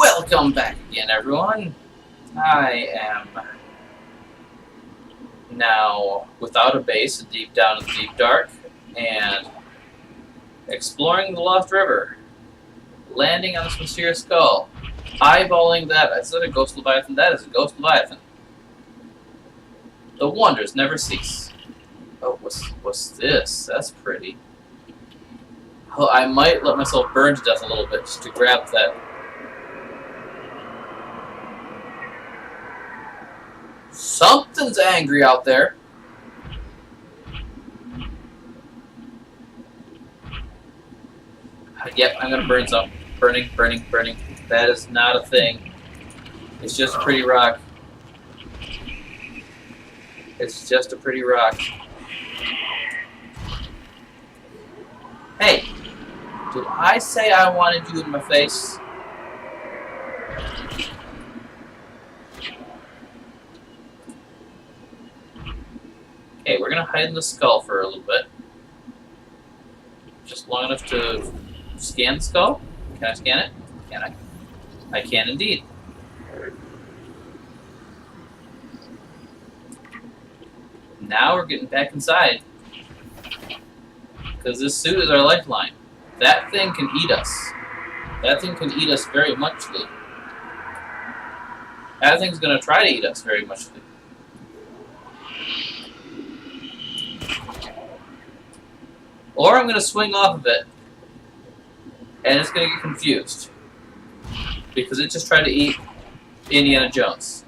Welcome back again, everyone. I am now without a base, deep down in the deep dark, and exploring the Lost River, landing on this mysterious skull, eyeballing that. Is that a ghost leviathan? That is a ghost leviathan. The wonders never cease. Oh, what's this? That's pretty. Oh, I might let myself burn to death a little bit just to grab that. Something's angry out there. Yep, I'm gonna burn some. Burning. That is not a thing. It's just a pretty rock. It's just a pretty rock. Hey, did I say I wanted you in my face? Okay, we're gonna hide in the skull for a little bit. Just long enough to scan the skull. Can I scan it? Can I? I can indeed. Now we're getting back inside. Because this suit is our lifeline. That thing can eat us. That thing can eat us very muchly. That thing's gonna try to eat us very muchly. Or I'm gonna swing off of it, and it's gonna get confused. Because it just tried to eat Indiana Jones.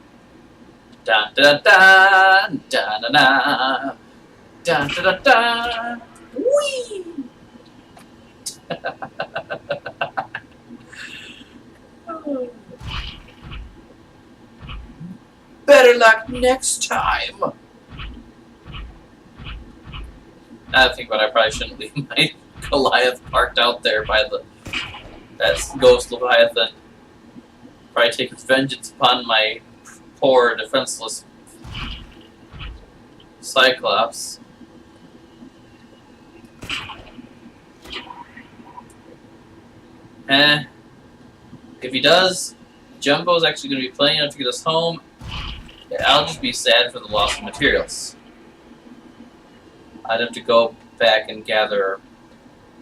Dun da da da da da da dun da da da whee. Better luck next time. Now I think about it, I probably shouldn't leave my Goliath parked out there by that ghost Leviathan. Probably take its vengeance upon my poor defenseless Cyclops. If he does, Jumbo's actually going to be playing enough to get us home. I'll just be sad for the loss of materials. I'd have to go back and gather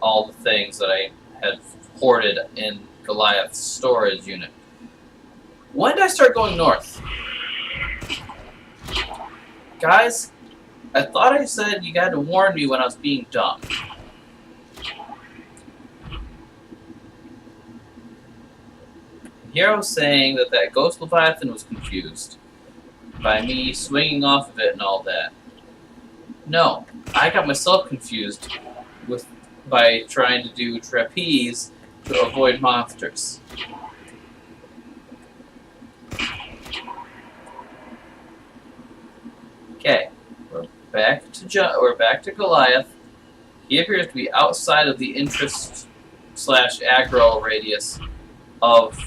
all the things that I had hoarded in Goliath's storage unit. When did I start going north? Guys, I thought I said you got to warn me when I was being dumb. Here I was saying that ghost Leviathan was confused by me swinging off of it and all that. No, I got myself confused by trying to do trapeze to avoid monsters. Okay, we're back to Goliath. He appears to be outside of the interest/aggro radius of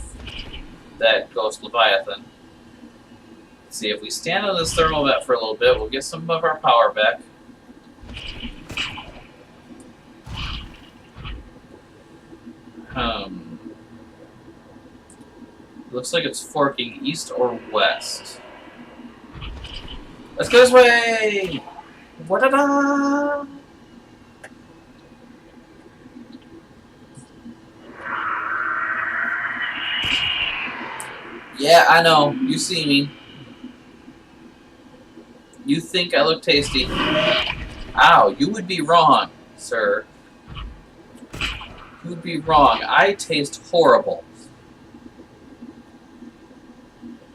that ghost Leviathan. Let's see, if we stand on this thermal vent for a little bit, we'll get some of our power back. Looks like it's forking east or west. Let's go this way! Wa-da-da! Yeah, I know. You see me. You think I look tasty. Ow, you would be wrong, sir. You would be wrong. I taste horrible.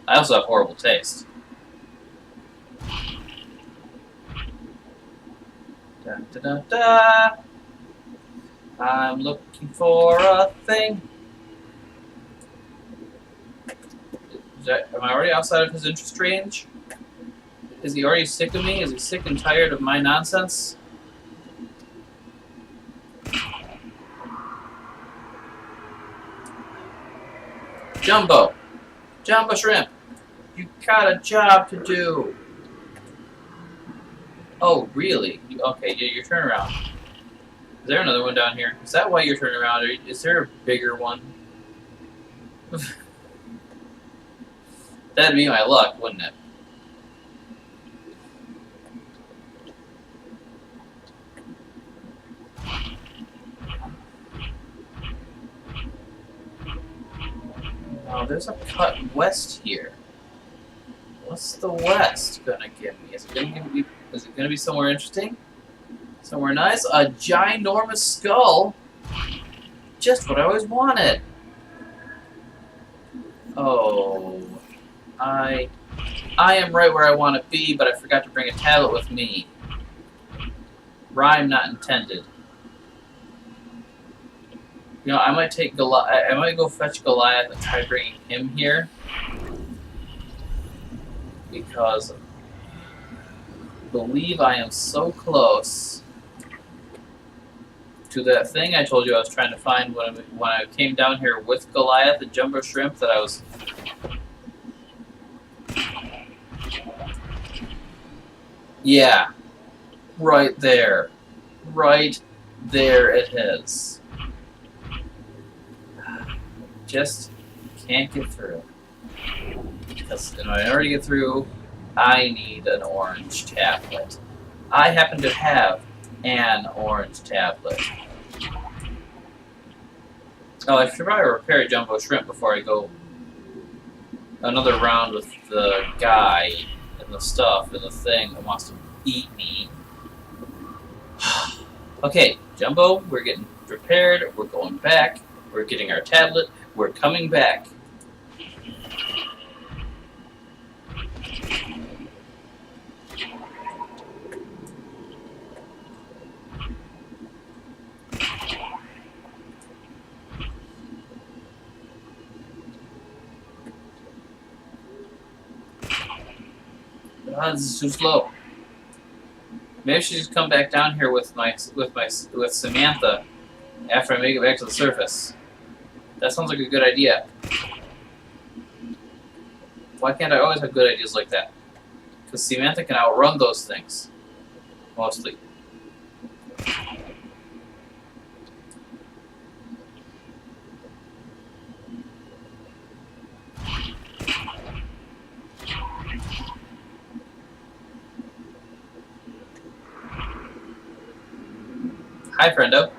I also have horrible taste. Da, da, da, da. I'm looking for a thing. Am I already outside of his interest range? Is he already sick of me? Is he sick and tired of my nonsense? Jumbo! Jumbo Shrimp! You got a job to do! Oh, really? Okay, yeah, your turnaround. Is there another one down here? Is that why you're turning around? Or is there a bigger one? That'd be my luck, wouldn't it? Oh, there's a cut west here. What's the west gonna give me? Is it gonna be somewhere interesting? Somewhere nice? A ginormous skull? Just what I always wanted. Oh, I am right where I want to be, but I forgot to bring a tablet with me. Rhyme not intended. You know, I might take I might go fetch Goliath and try bringing him here, because I believe I am so close to that thing I told you I was trying to find when I came down here with Goliath and Jumbo Shrimp that I was. Yeah, right there. Right there it is. Just can't get through. Because in order to get through, I need an orange tablet. I happen to have an orange tablet. Oh, I should probably repair Jumbo Shrimp before I go another round with the guy and the stuff and the thing that wants to eat me. Okay, Jumbo, we're getting prepared. We're going back. We're getting our tablet. We're coming back. Oh, this is too slow. Maybe I should just come back down here with Samantha after I make it back to the surface. That sounds like a good idea. Why can't I always have good ideas like that? Because Samantha can outrun those things. Mostly. Hi, friendo.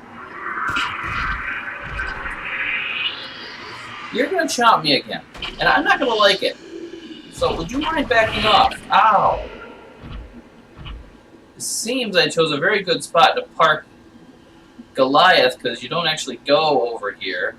You're gonna chomp me again, and I'm not gonna like it. So would you mind backing off? Ow! It seems I chose a very good spot to park Goliath, because you don't actually go over here.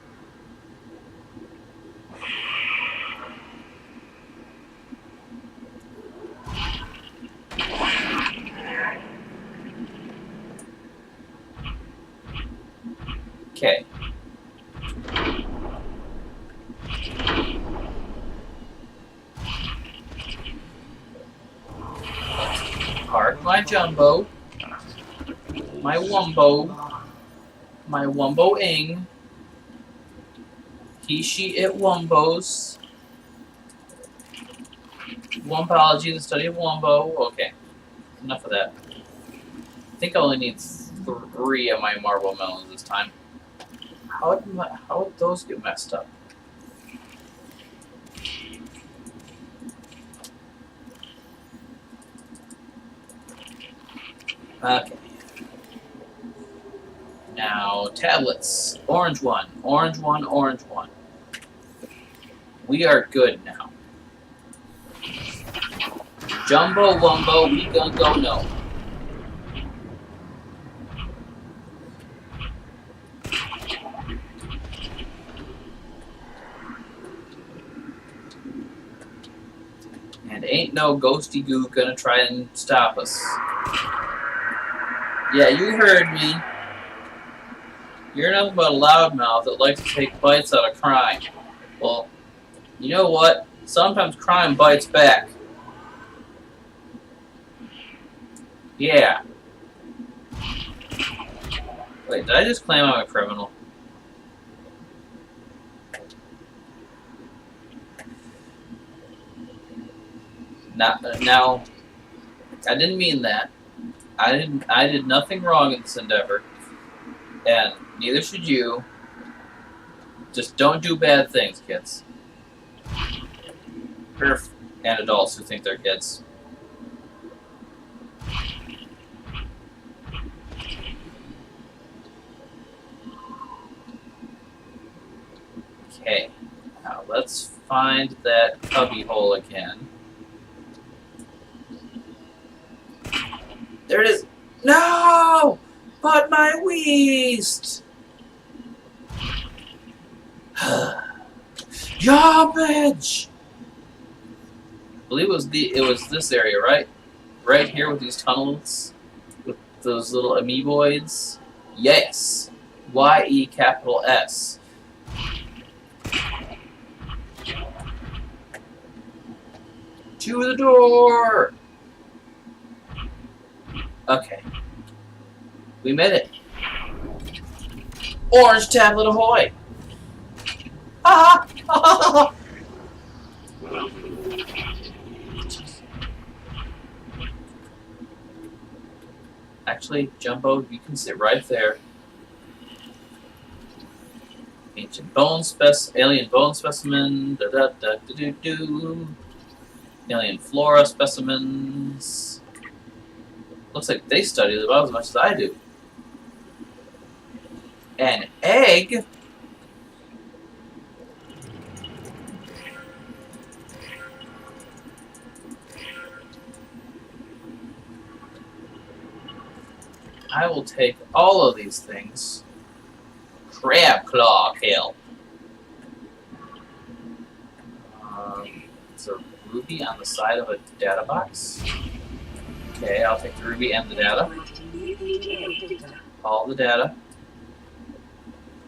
Okay. Park my Jumbo. My Wumbo. My Wumbo-ing. He, she, it Wumbos. Wumbology, the study of Wumbo. Okay. Enough of that. I think I only need 3 of my marble melons this time. How would those get messed up? Okay. Now, tablets. Orange one, orange one, orange one. We are good now. Jumbo Wumbo, we gonna go no. And ain't no ghosty goo gonna try and stop us. Yeah, you heard me. You're nothing but a loudmouth that likes to take bites out of crime. Well, you know what? Sometimes crime bites back. Yeah. Wait, did I just claim I'm a criminal? Now, I didn't mean that. I did nothing wrong in this endeavor, and neither should you. Just don't do bad things, kids. Perfect. And adults who think they're kids. Okay, now let's find that cubby hole again. There it is. No! But my waist! Garbage! I believe it was this area, right? Right here with these tunnels, with those little amoeboids. Yes, YE capital S. To the door. Okay, we made it. Orange tablet ahoy! Ah! Actually, Jumbo, you can sit right there. Ancient bone alien bone specimen. Da da da da do do. Alien flora specimens. Looks like they study about as much as I do. An egg. I will take all of these things. Crab claw kill. It's a ruby on the side of a data box. Okay, I'll take the ruby and the data. All the data.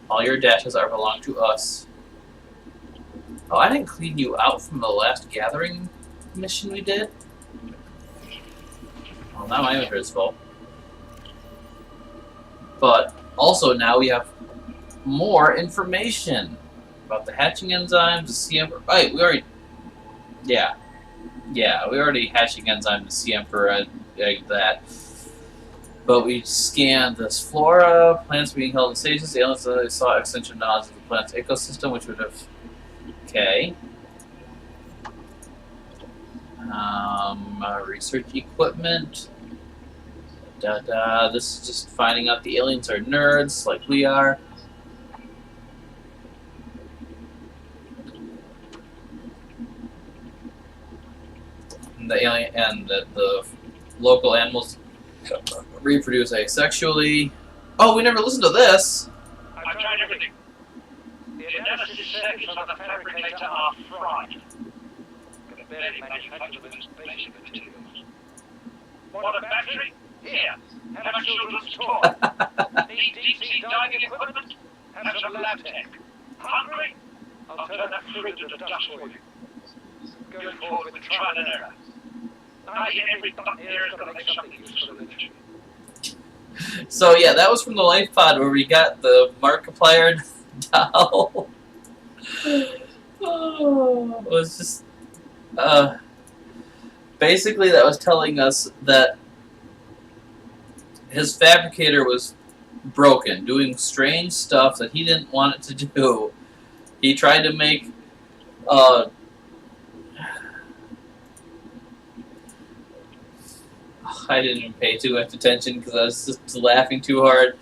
All your datas are belong to us. Oh, I didn't clean you out from the last gathering mission we did? Well, now my inventory is full. But also now we have more information about the hatching enzymes, the CM. Right, we already. Yeah, we already hatching enzyme, the CM for that. But we scanned this flora, plants being held in stasis. Aliens saw extension nodes of the plant's ecosystem, which would have. Okay. Research equipment. This is just finding out the aliens are nerds like we are. And the local animals reproduce asexually. Oh, we never listened to this. I've tried everything. The analysis says on the fabricator are fried. Can barely manufacture those basic materials. Want a battery? Here, have a children's toy. Need deep-sea diving equipment? Have some lab tech. Hungry? I'll turn that fluid into dust for you. Go forward with trial and error. I think every button here is going to make something useful eventually. So yeah, that was from the Life Pod where we got the Markiplier doll. Oh, it was just basically that was telling us that his fabricator was broken, doing strange stuff that he didn't want it to do. He tried to make I didn't even pay too much attention because I was just laughing too hard.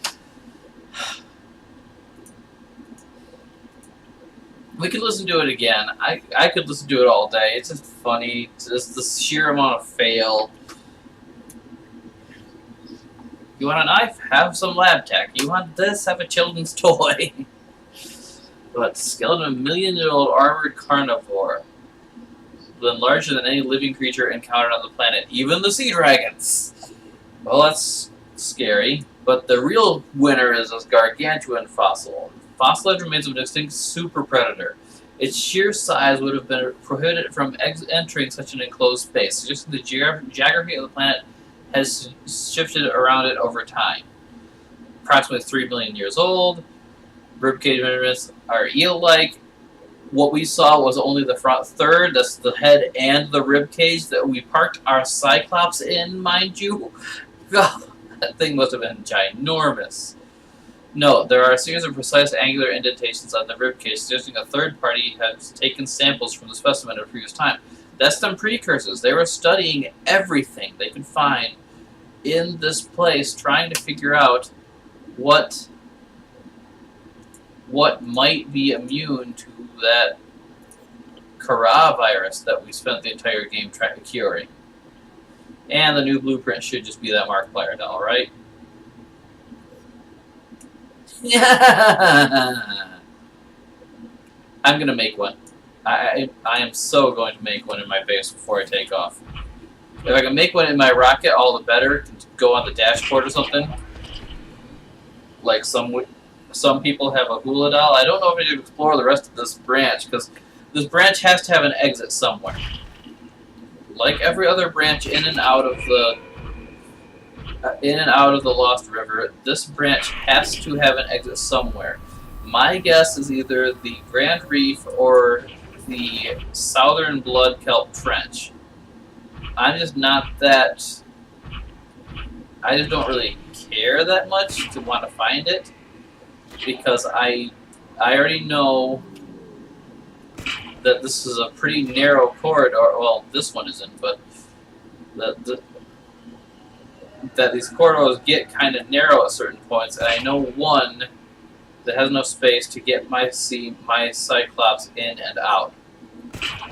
We could listen to it again. I could listen to it all day. It's just funny. It's just the sheer amount of fail. You want a knife? Have some lab tech. You want this? Have a children's toy. But skeleton of a million-year-old armored carnivore. Been larger than any living creature encountered on the planet, even the sea dragons. Well, that's scary. But the real winner is this gargantuan fossil. Fossilized remains of an extinct super predator. Its sheer size would have been prohibited from entering such an enclosed space, suggesting the geography of the planet has shifted around it over time. Approximately 3 million years old. Ribcage measurements are eel-like. What we saw was only the front third. That's the head and the rib cage that we parked our Cyclops in, mind you. God, that thing must have been ginormous. No, there are a series of precise angular indentations on the rib cage, suggesting a third party has taken samples from the specimen at a previous time. That's them precursors. They were studying everything they could find in this place, trying to figure out what might be immune to that coronavirus that we spent the entire game trying to curing. And the new blueprint should just be that Markiplier doll, right? I'm gonna make one. I am so going to make one in my base before I take off. If I can make one in my rocket, all the better. To go on the dashboard or something. Like some people have a hula doll. I don't know if I should explore the rest of this branch, because this branch has to have an exit somewhere. Like every other branch in and out of the Lost River, this branch has to have an exit somewhere. My guess is either the Grand Reef or the Southern Blood Kelp Trench. I'm just not that... I just don't really care that much to want to find it, because I already know that this is a pretty narrow corridor. Well, this one isn't, but that these corridors get kind of narrow at certain points, and I know one that has enough space to get my Cyclops in and out.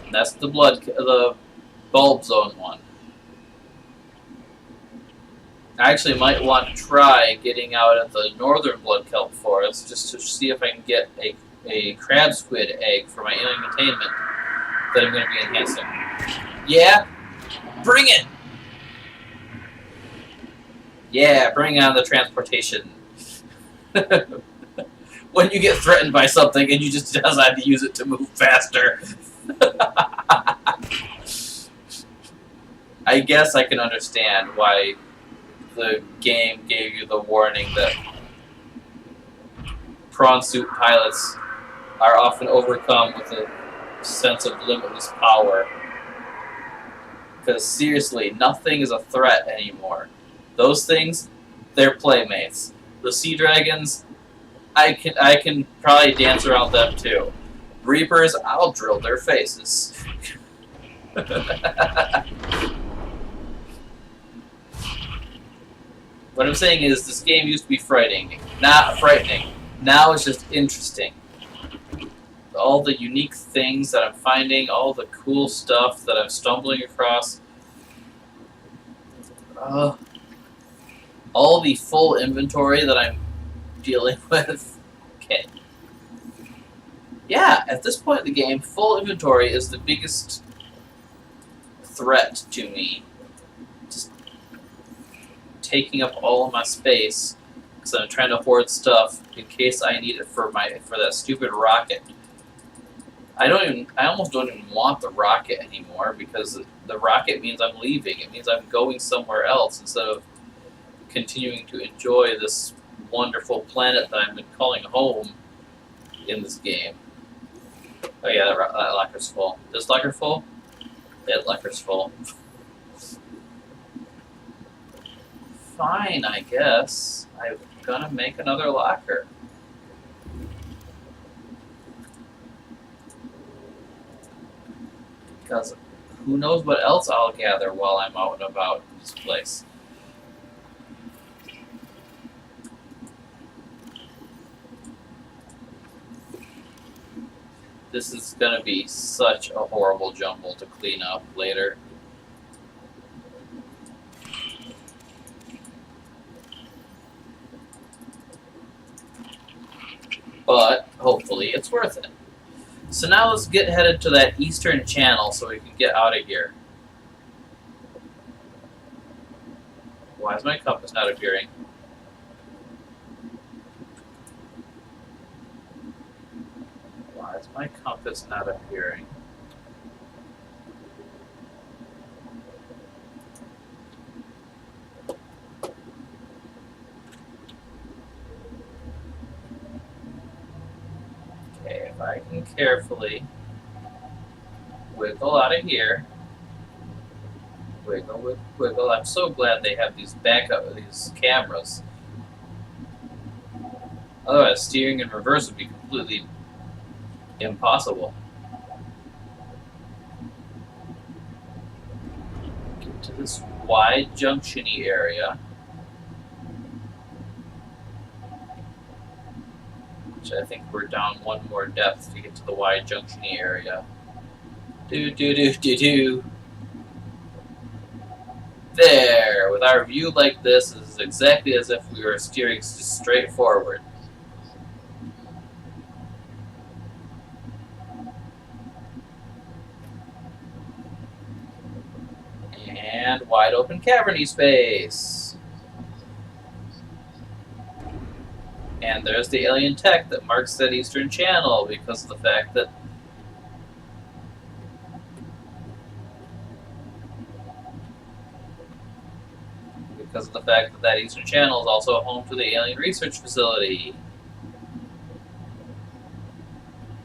And that's the Bulb Zone one. I actually might want to try getting out at the Northern Blood Kelp Forest just to see if I can get a crab squid egg for my alien containment that I'm going to be enhancing. Yeah? Bring it! Yeah, bring on the transportation. When you get threatened by something and you just decide to use it to move faster. I guess I can understand why the game gave you the warning that prawn suit pilots are often overcome with a sense of limitless power. Because seriously, nothing is a threat anymore. Those things, they're playmates. The sea dragons, I can probably dance around them too. Reapers, I'll drill their faces. What I'm saying is, this game used to be frightening. Not frightening. Now it's just interesting. All the unique things that I'm finding, all the cool stuff that I'm stumbling across. All the full inventory that I'm dealing with. Okay. Yeah, at this point in the game, full inventory is the biggest threat to me. Just taking up all of my space because I'm trying to hoard stuff in case I need it for that stupid rocket. I almost don't even want the rocket anymore, because the rocket means I'm leaving. It means I'm going somewhere else instead of continuing to enjoy this wonderful planet that I've been calling home in this game. Oh yeah, that locker's full. This locker full? That locker's full. Fine, I guess. I'm gonna make another locker. Because who knows what else I'll gather while I'm out and about in this place. This is going to be such a horrible jumble to clean up later. But hopefully it's worth it. So now let's get headed to that eastern channel so we can get out of here. Why is my compass not appearing? Why is my compass not appearing? Okay, if I can carefully wiggle out of here. Wiggle, wiggle. I'm so glad they have these these cameras. Otherwise, steering in reverse would be completely impossible. this wide junction-y area, which I think we're down one more depth to get to the wide junction-y area. Do. There! With our view like this, this is exactly as if we were steering straight forward. And wide open cavern-y space. And there's the alien tech that marks that eastern channel because of the fact that that eastern channel is also home to the alien research facility.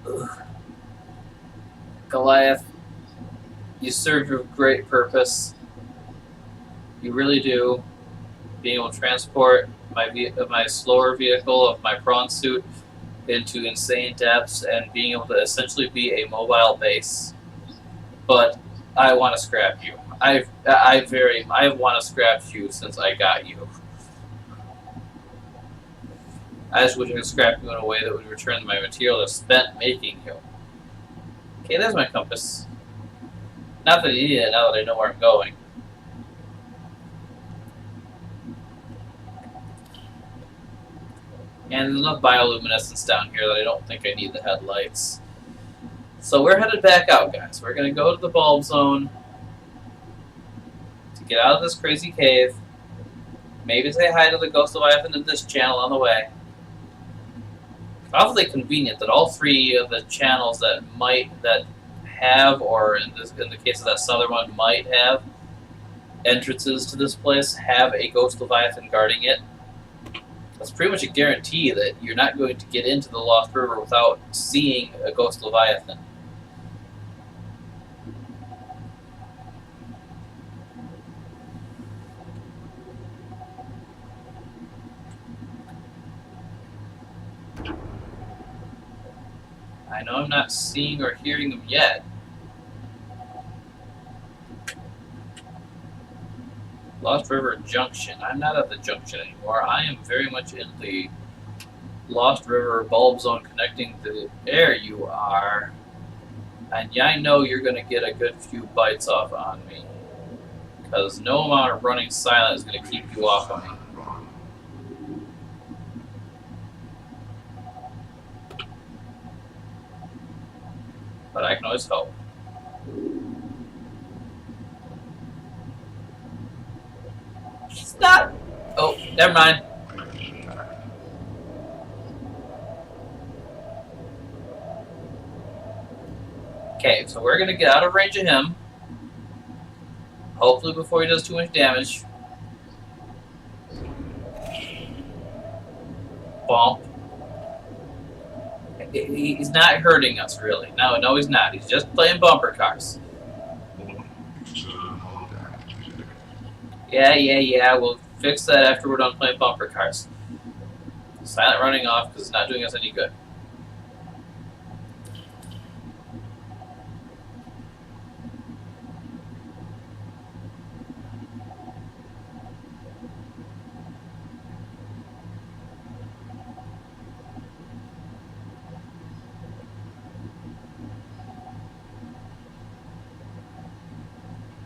Ugh. Goliath, you serve your great purpose. You really do. Being able to transport my slower vehicle of my prawn suit into insane depths and being able to essentially be a mobile base. But I want to scrap you. I want to scrap you since I got you. I just wish I could scrap you in a way that would return my material that's spent making you. Okay, there's my compass. Not that I need it now that I know where I'm going. And there's enough bioluminescence down here that I don't think I need the headlights. So we're headed back out, guys. We're going to go to the bulb zone to get out of this crazy cave. Maybe say hi to the Ghost Leviathan in this channel on the way. Awfully convenient that all three of the channels that have, or in the case of that southern one, might have entrances to this place, have a Ghost Leviathan guarding it. That's pretty much a guarantee that you're not going to get into the Lost River without seeing a Ghost Leviathan. I know I'm not seeing or hearing them yet. Lost River Junction. I'm not at the junction anymore. I am very much in the Lost River bulb zone connecting the... There you are. And yeah, I know you're going to get a good few bites off on me. Because no amount of running silent is going to keep you off of me. But I can always hope. Stop! Oh, never mind. Okay, so we're gonna get out of range of him. Hopefully before he does too much damage. Bump. He's not hurting us, really. No, he's not. He's just playing bumper cars. Yeah. We'll fix that after we're done playing bumper cars. Silent running off because it's not doing us any good.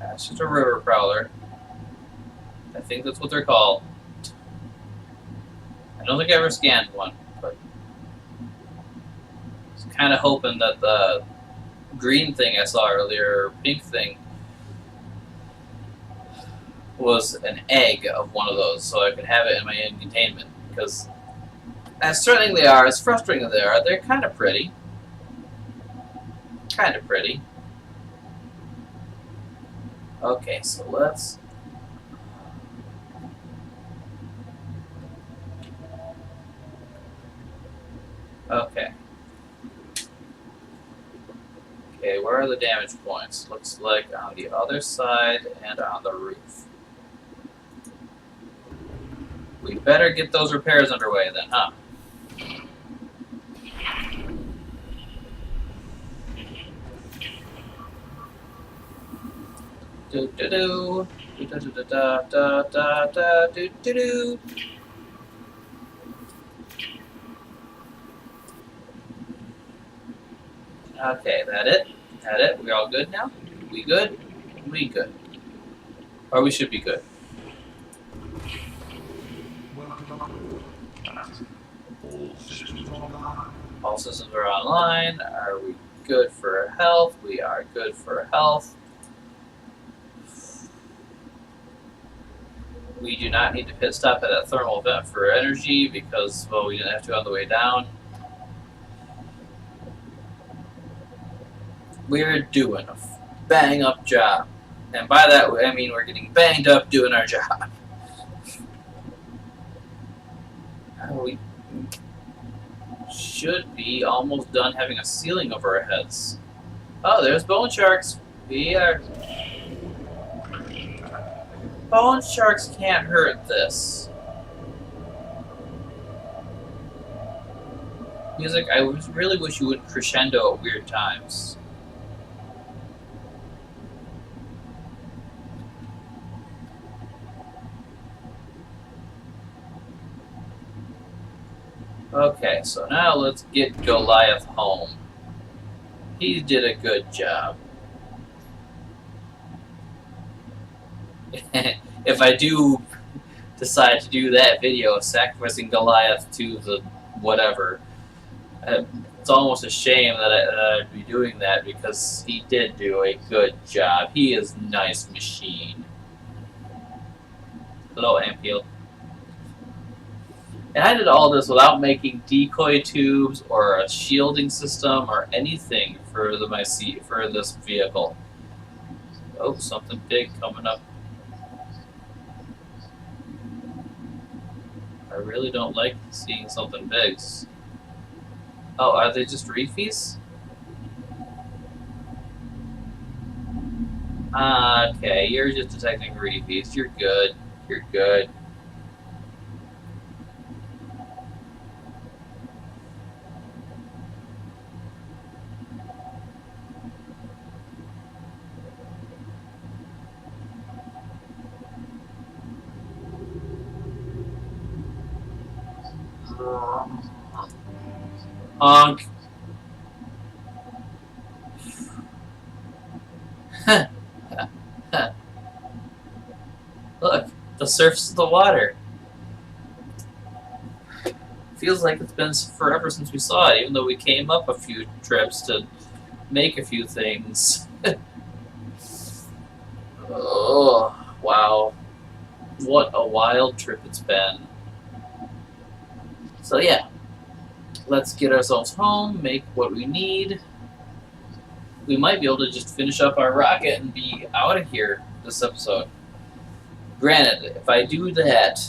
That's just a river prowler. I think that's what they're called. I don't think I ever scanned one, but I was kind of hoping that the green thing I saw earlier, or pink thing, was an egg of one of those, so I could have it in my end containment. Because as threatening they are, as frustrating they are, they're kind of pretty. Kind of pretty. Okay, so let's... Okay. Okay, where are the damage points? Looks like on the other side and on the roof. We better get those repairs underway then, huh? Do do do. Do do do da da da da do do do. Okay, that it? That it? We all good now? We good? We good. Or we should be good. All systems are online. Are we good for health? We are good for health. We do not need to pit stop at that thermal vent for energy because, well, we didn't have to on the way down. We're doing a bang up job. And by that, I mean we're getting banged up doing our job. We should be almost done having a ceiling over our heads. Oh, there's bone sharks. We are... Bone sharks can't hurt this. Music, I really wish you would crescendo at weird times. Okay, so now let's get Goliath home. He did a good job. If I do decide to do that video of sacrificing Goliath to the whatever, it's almost a shame that I'd be doing that because he did do a good job. He is a nice machine. Hello, Ampeel. And I did all this without making decoy tubes or a shielding system or anything for for this vehicle. Oh, something big coming up. I really don't like seeing something big. Oh, are they just reefs? Okay, you're just detecting reefs. You're good. You're good. Honk. Look, the surface of the water. Feels like it's been forever since we saw it, even though we came up a few trips to make a few things. Oh, wow. What a wild trip it's been. So yeah, let's get ourselves home, make what we need. We might be able to just finish up our rocket and be out of here this episode. Granted, if I do that,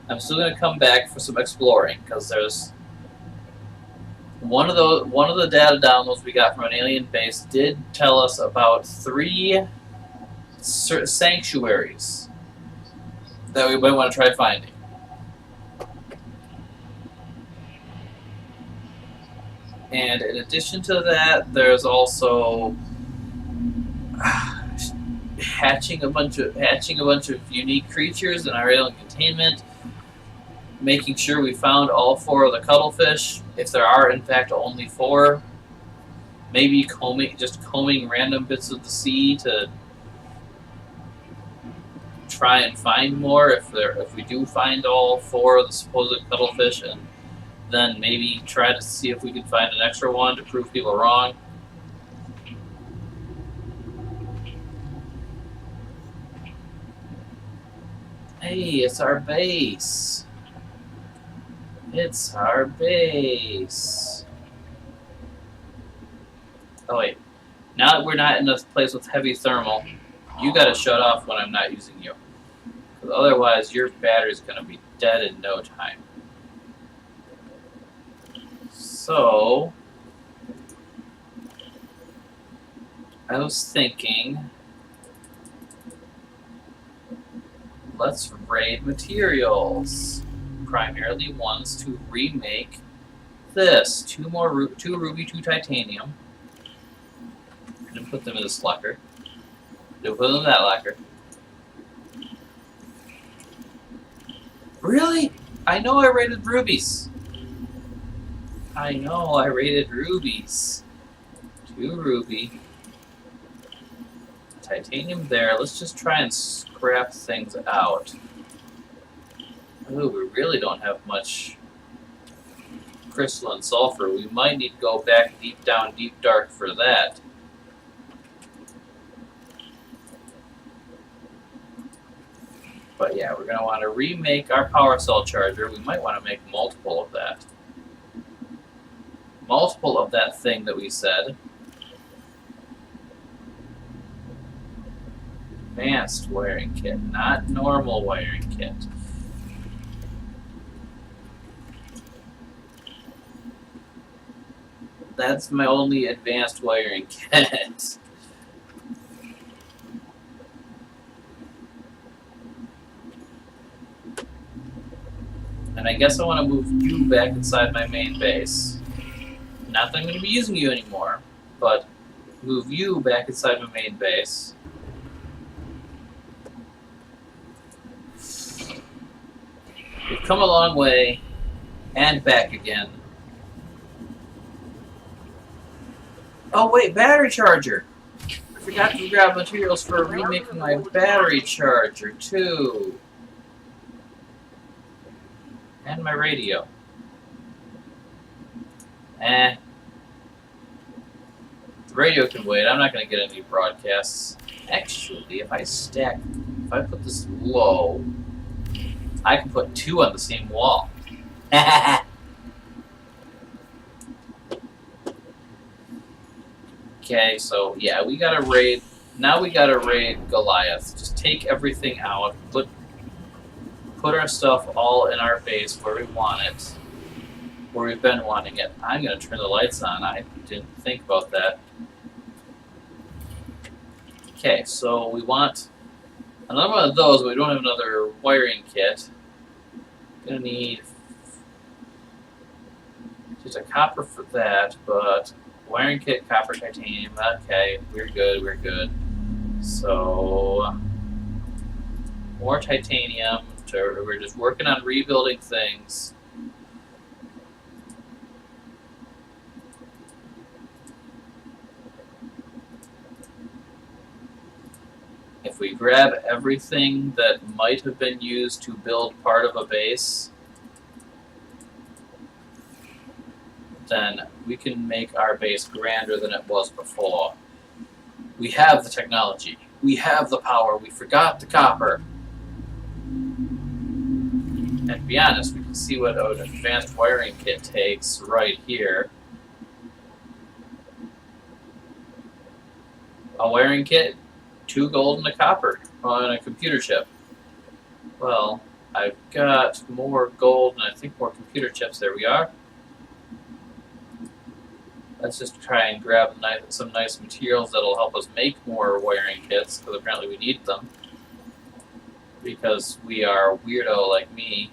I'm still going to come back for some exploring because there's one of the data downloads we got from an alien base did tell us about 3 sanctuaries that we might want to try finding. And in addition to that, there's also hatching a bunch of unique creatures in our alien containment, making sure we found all 4 of the cuttlefish, if there are in fact only 4. Maybe combing random bits of the sea to try and find more if we do find all 4 of the supposed cuttlefish, and then maybe try to see if we can find an extra one to prove people wrong. Hey, it's our base. It's our base. Oh wait, now that we're not in this place with heavy thermal, you gotta shut off when I'm not using you. Because otherwise your battery's gonna be dead in no time. So, I was thinking, let's raid materials. Primarily ones to remake this. 2 ruby, 2 titanium. I'm gonna put them in this locker. Don't put it in that locker. Really? I know I rated rubies. I know I rated rubies. 2 ruby. Titanium there. Let's just try and scrap things out. Ooh, we really don't have much crystalline sulfur. We might need to go back deep down, deep dark for that. But yeah, we're going to want to remake our power cell charger. We might want to make multiple of that. Multiple of that thing that we said. Advanced wiring kit, not normal wiring kit. That's my only advanced wiring kit. And I guess I want to move you back inside my main base. Not that I'm going to be using you anymore, but move you back inside my main base. We've come a long way, and back again. Oh wait, battery charger! I forgot to grab materials for remaking my battery charger, too. And my radio. The radio can wait. I'm not going to get any broadcasts. Actually, if I put this low, I can put 2 on the same wall. Okay, so yeah, we gotta raid. Now we gotta raid Goliath. Just take everything out. Put our stuff all in our base where we want it. Where we've been wanting it. I'm gonna turn the lights on. I didn't think about that. Okay, so we want another one of those, but we don't have another wiring kit. Gonna need just a copper for that, but wiring kit, copper, titanium. Okay, we're good, we're good. So more titanium. We're just working on rebuilding things. If we grab everything that might have been used to build part of a base, then we can make our base grander than it was before. We have the technology. We have the power. We forgot the copper. And to be honest, we can see what an advanced wiring kit takes right here. A wiring kit, 2 gold and a copper on a computer chip. Well, I've got more gold and I think more computer chips. There we are. Let's just try and grab some nice materials that'll help us make more wiring kits, because apparently we need them. Because we are a weirdo like me.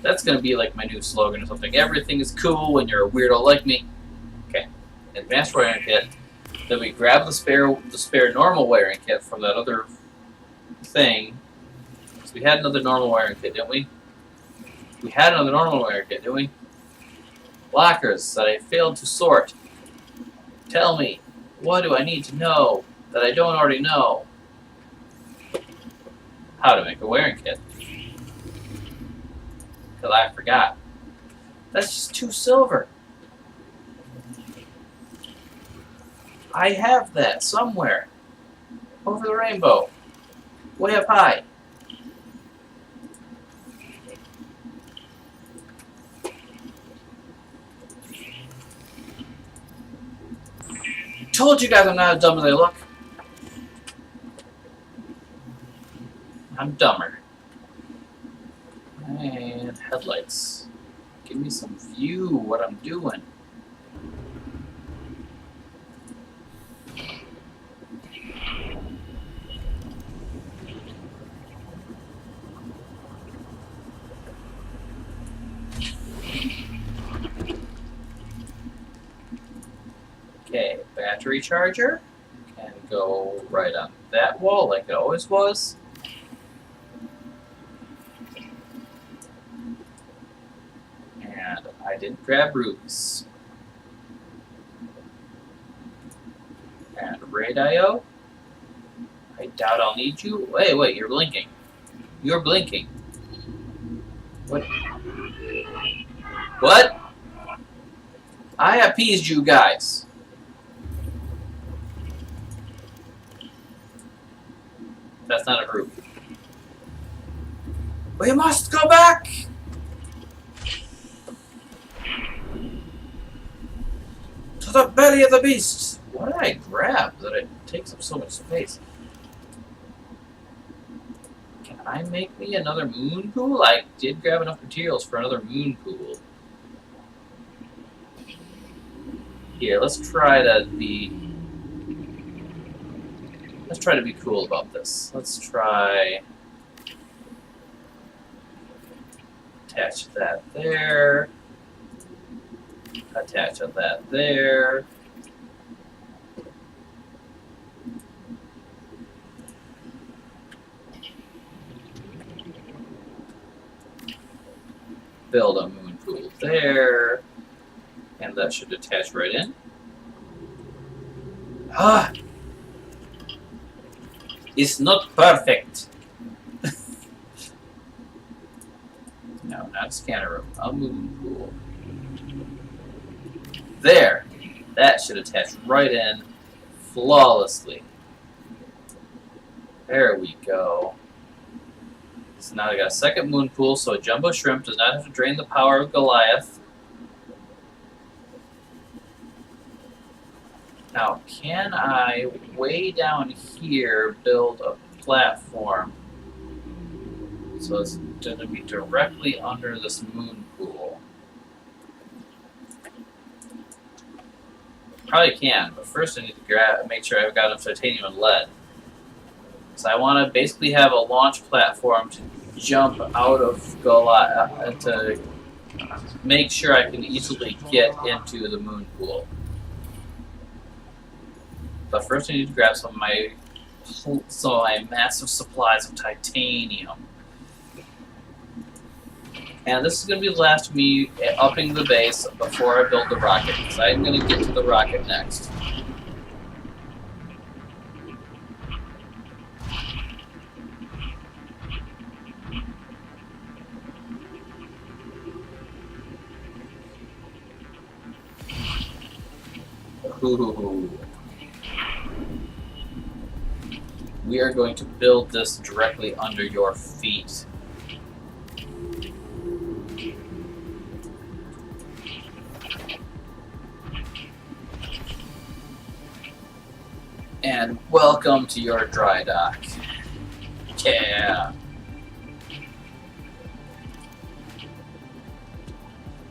That's going to be like my new slogan or something. Everything is cool when you're a weirdo like me. Okay, advanced wiring kit. Then we grab the spare normal wiring kit from that other thing. So we had another normal wiring kit, didn't we? We had another normal wiring kit, didn't we? Lockers that I failed to sort. Tell me, what do I need to know that I don't already know? How to make a wiring kit. Because I forgot. That's just 2 silver. I have that somewhere. Over the rainbow. Way up high. Told you guys I'm not as dumb as I look. I'm dumber. And headlights. Give me some view what I'm doing. Okay, battery charger can go right on that wall like it always was. And I didn't grab roots. And radio. I doubt I'll need you. Wait, you're blinking. You're blinking. What? What? I appeased you guys. That's not a root. We must go back! To the belly of the beast! What did I grab that it takes up so much space? Can I make me another moon pool? I did grab enough materials for another moon pool. Here, let's try to be cool about this. Let's try attach that there. Attach that there. Build a moon pool there. And that should attach right in. Ah! It's not perfect. No, not a scanner room. A moon pool. There. That should attach right in flawlessly. There we go. So now I got a second moon pool, so a jumbo shrimp does not have to drain the power of Goliath. Now, can I, way down here, build a platform so it's going to be directly under this moon pool? Probably can, but first I need to make sure I've got enough titanium and lead. So I want to basically have a launch platform to jump out of Goliath to make sure I can easily get into the moon pool. But first I need to grab some of my massive supplies of titanium. And this is going to be the last of me upping the base before I build the rocket, because I'm going to get to the rocket next. Ooh. We are going to build this directly under your feet. And welcome to your dry dock. Yeah.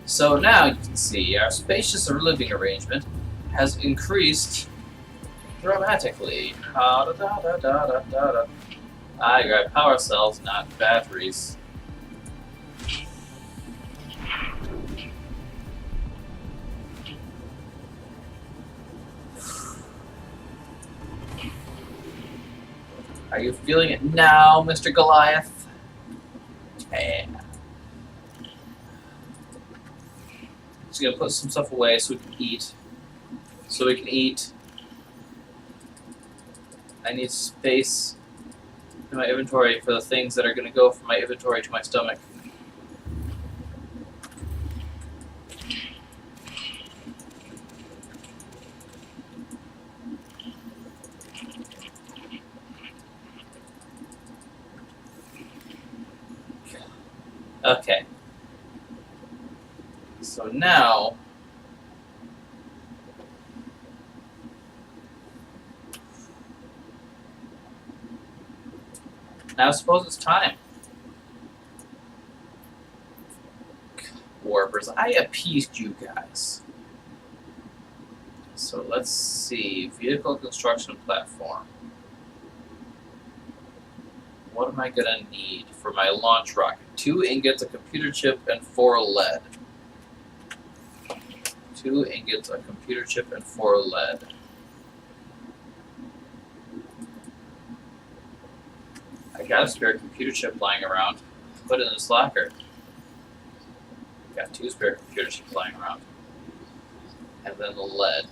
So now you can see our spacious living arrangement has increased dramatically. I grab power cells, not batteries. Are you feeling it now, Mr. Goliath? Yeah. Just gonna put some stuff away so we can eat. I need space in my inventory for the things that are gonna go from my inventory to my stomach. Okay. So now I suppose it's time. Warpers, I appeased you guys. So let's see. Vehicle construction platform. What am I gonna need for my launch rocket? 2 ingots, a computer chip, and 4 lead. 2 ingots, a computer chip, and 4 lead. I got a spare computer chip lying around. Put it in this locker. Got 2 spare computer chips lying around. And then the lead.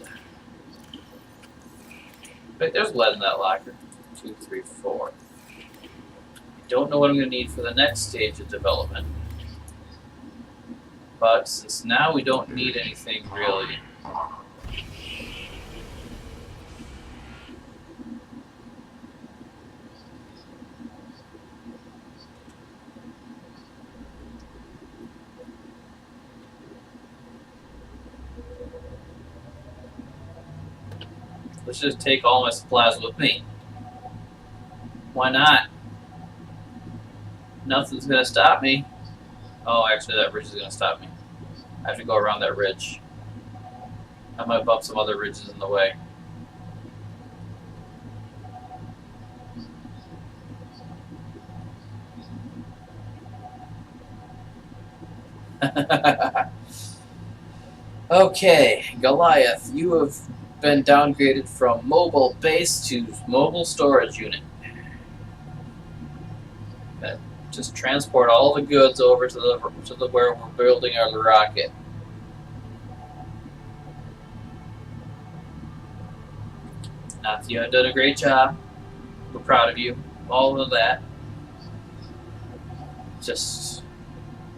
Wait, there's lead in that locker. 2, 3, 4. I don't know what I'm going to need for the next stage of development. But since now we don't need anything really. Let's just take all my supplies with me. Why not? Nothing's gonna stop me. Oh, actually, that ridge is gonna stop me. I have to go around that ridge. I might bump some other ridges in the way. Okay, Goliath, you have been downgraded from mobile base to mobile storage unit. Just transport all the goods over to the where we're building our rocket. Nathan, you've done a great job. We're proud of you. All of that. Just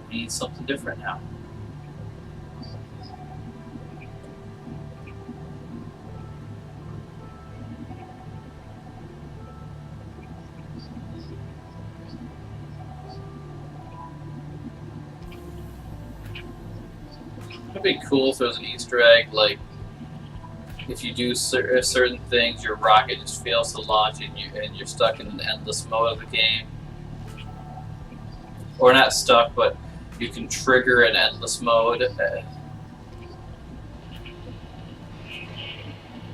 we need something different now. It'd be cool if there was an Easter egg, like if you do certain things, your rocket just fails to launch and you're stuck in an endless mode of the game. Or not stuck, but you can trigger an endless mode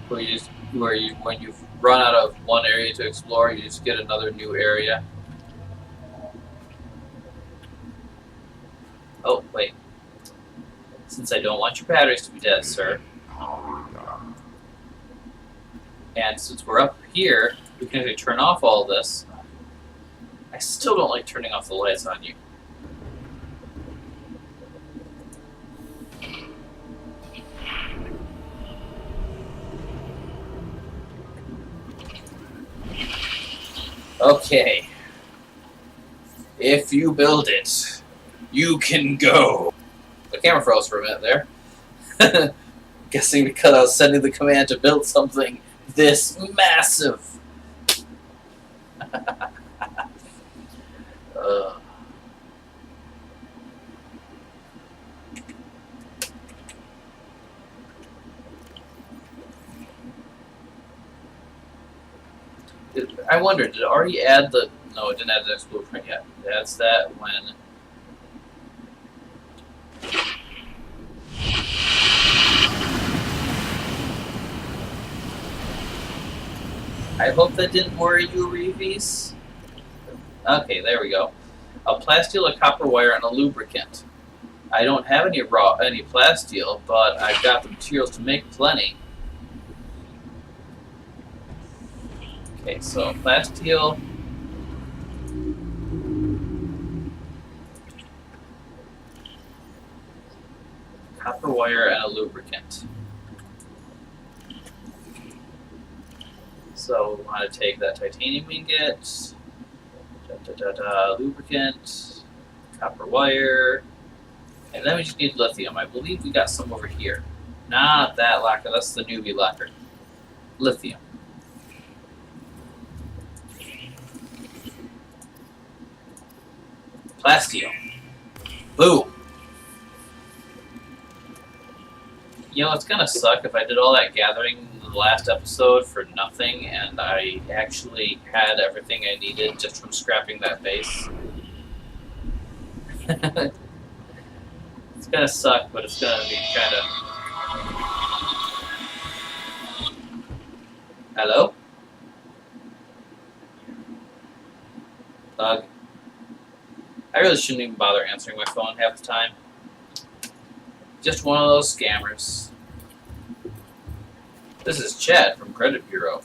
when you've run out of one area to explore, you just get another new area. Oh, wait. Since I don't want your batteries to be dead, sir. And since we're up here, we can actually turn off all this. I still don't like turning off the lights on you. Okay. If you build it, you can go. The camera froze for a minute there. Guessing because I was sending the command to build something this massive. I wonder, did it already add the... No, it didn't add the next blueprint yet. It adds that when... I hope that didn't worry you, Reeves. Okay, there we go. A plasteel, a copper wire, and a lubricant. I don't have any plasteel, but I've got the materials to make plenty. Okay, so plasteel. Copper wire and a lubricant. So we want to take that titanium ingot, lubricant, copper wire, and then we just need lithium. I believe we got some over here. Not that locker, that's the newbie locker. Lithium. Plasteel. Boom. You know, it's gonna suck if I did all that gathering in the last episode for nothing and I actually had everything I needed just from scrapping that base. It's gonna suck, but it's gonna be kinda... Hello? Doug? I really shouldn't even bother answering my phone half the time. Just one of those scammers. This is Chad from Credit Bureau.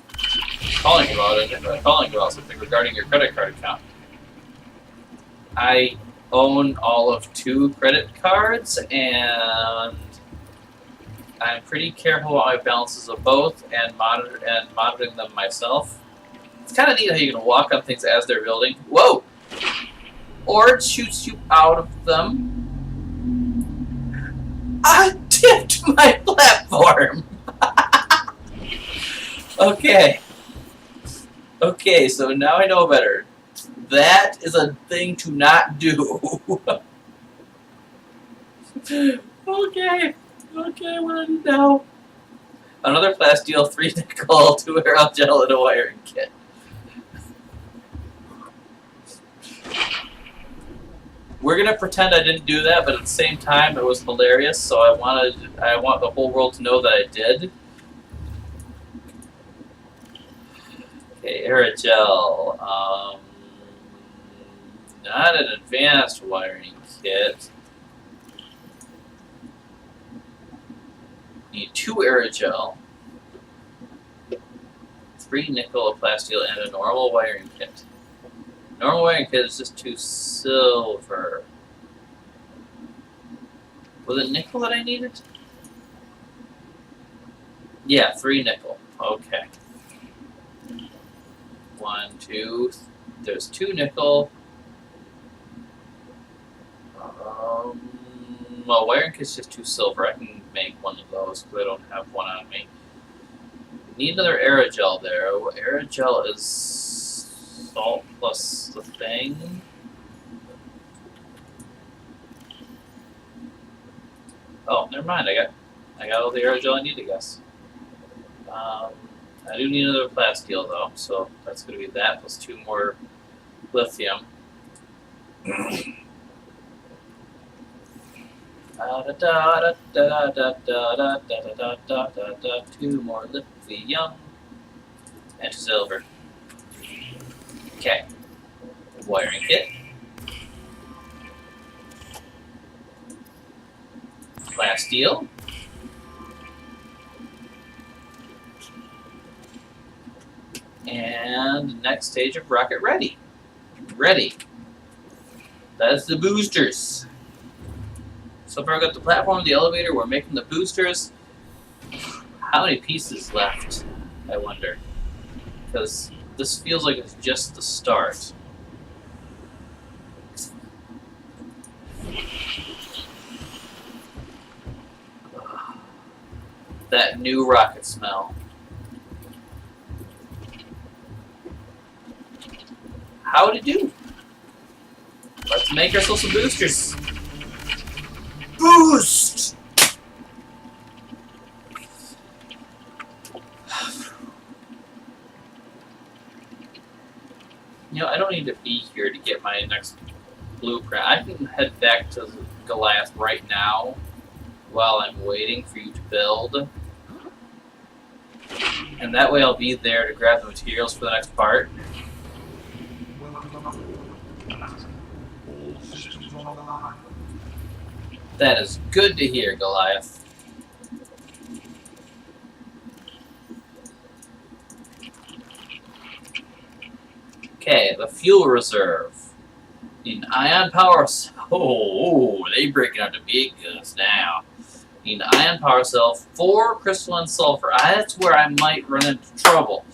Calling about something regarding your credit card account. I own all of 2 credit cards, and I'm pretty careful about my balances of both and monitoring them myself. It's kind of neat how you can walk on things as they're building. Whoa! Or it shoots you out of them. I tipped my platform! Okay. Okay, so now I know better. That is a thing to not do. Okay. Okay, what do I do now? Another plasteel, 3 nickel, 2 arrow gel, and a wiring kit. We're gonna pretend I didn't do that, but at the same time it was hilarious, so I want the whole world to know that I did. Okay, aerogel. Not an advanced wiring kit. Need 2 aerogel, 3 nickel, a plasteel, and a normal wiring kit. Normal wiring kit is just 2 silver. Was it nickel that I needed? Yeah, 3 nickel. Okay. 1, 2. There's 2 nickel. Well, wiring kit's just 2 silver. I can make one of those because I don't have one on me. Need another aerogel there. Aerogel is salt plus the thing. Oh, never mind. I got all the aerogel I need, I guess. I do need another plasteel though, so that's going to be that plus 2 more lithium. 2 more lithium and 2 silver. Okay. Wiring kit. Plasteel. And next stage of rocket ready. Ready. That's the boosters. So far I got the platform, the elevator, we're making the boosters. How many pieces left, I wonder? Because this feels like it's just the start. That new rocket smell. How'd it do? Let's make ourselves some boosters. Boost! You know, I don't need to be here to get my next blueprint. I can head back to Goliath right now while I'm waiting for you to build. And that way I'll be there to grab the materials for the next part. That is good to hear, Goliath. Okay, the fuel reserve. Need an ion power cell. Oh, they breaking out the big guns now. Need an ion power cell, 4 crystalline sulfur. That's where I might run into trouble.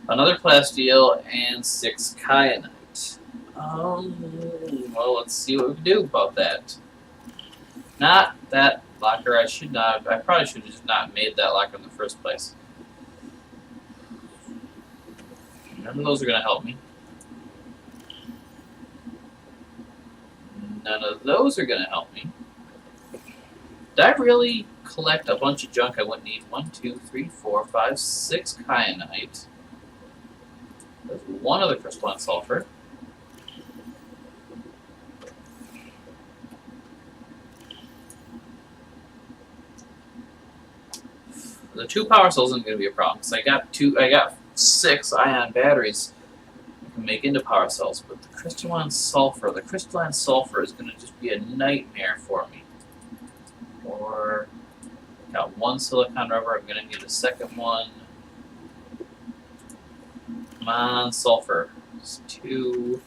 Another plasteel and 6 kyanite. Well, let's see what we can do about that. Not that locker. I probably should have just not made that locker in the first place. None of those are going to help me. None of those are going to help me. Did I really collect a bunch of junk I wouldn't need? 1, 2, 3, 4, 5, 6 kyanite. There's 1 other crystalline sulfur. The 2 power cells isn't going to be a problem because I got 6 ion batteries I can make into power cells, but the crystalline sulfur is going to just be a nightmare for me. Or got one silicon rubber. I'm gonna need a second one. Come on, sulfur. It's 2.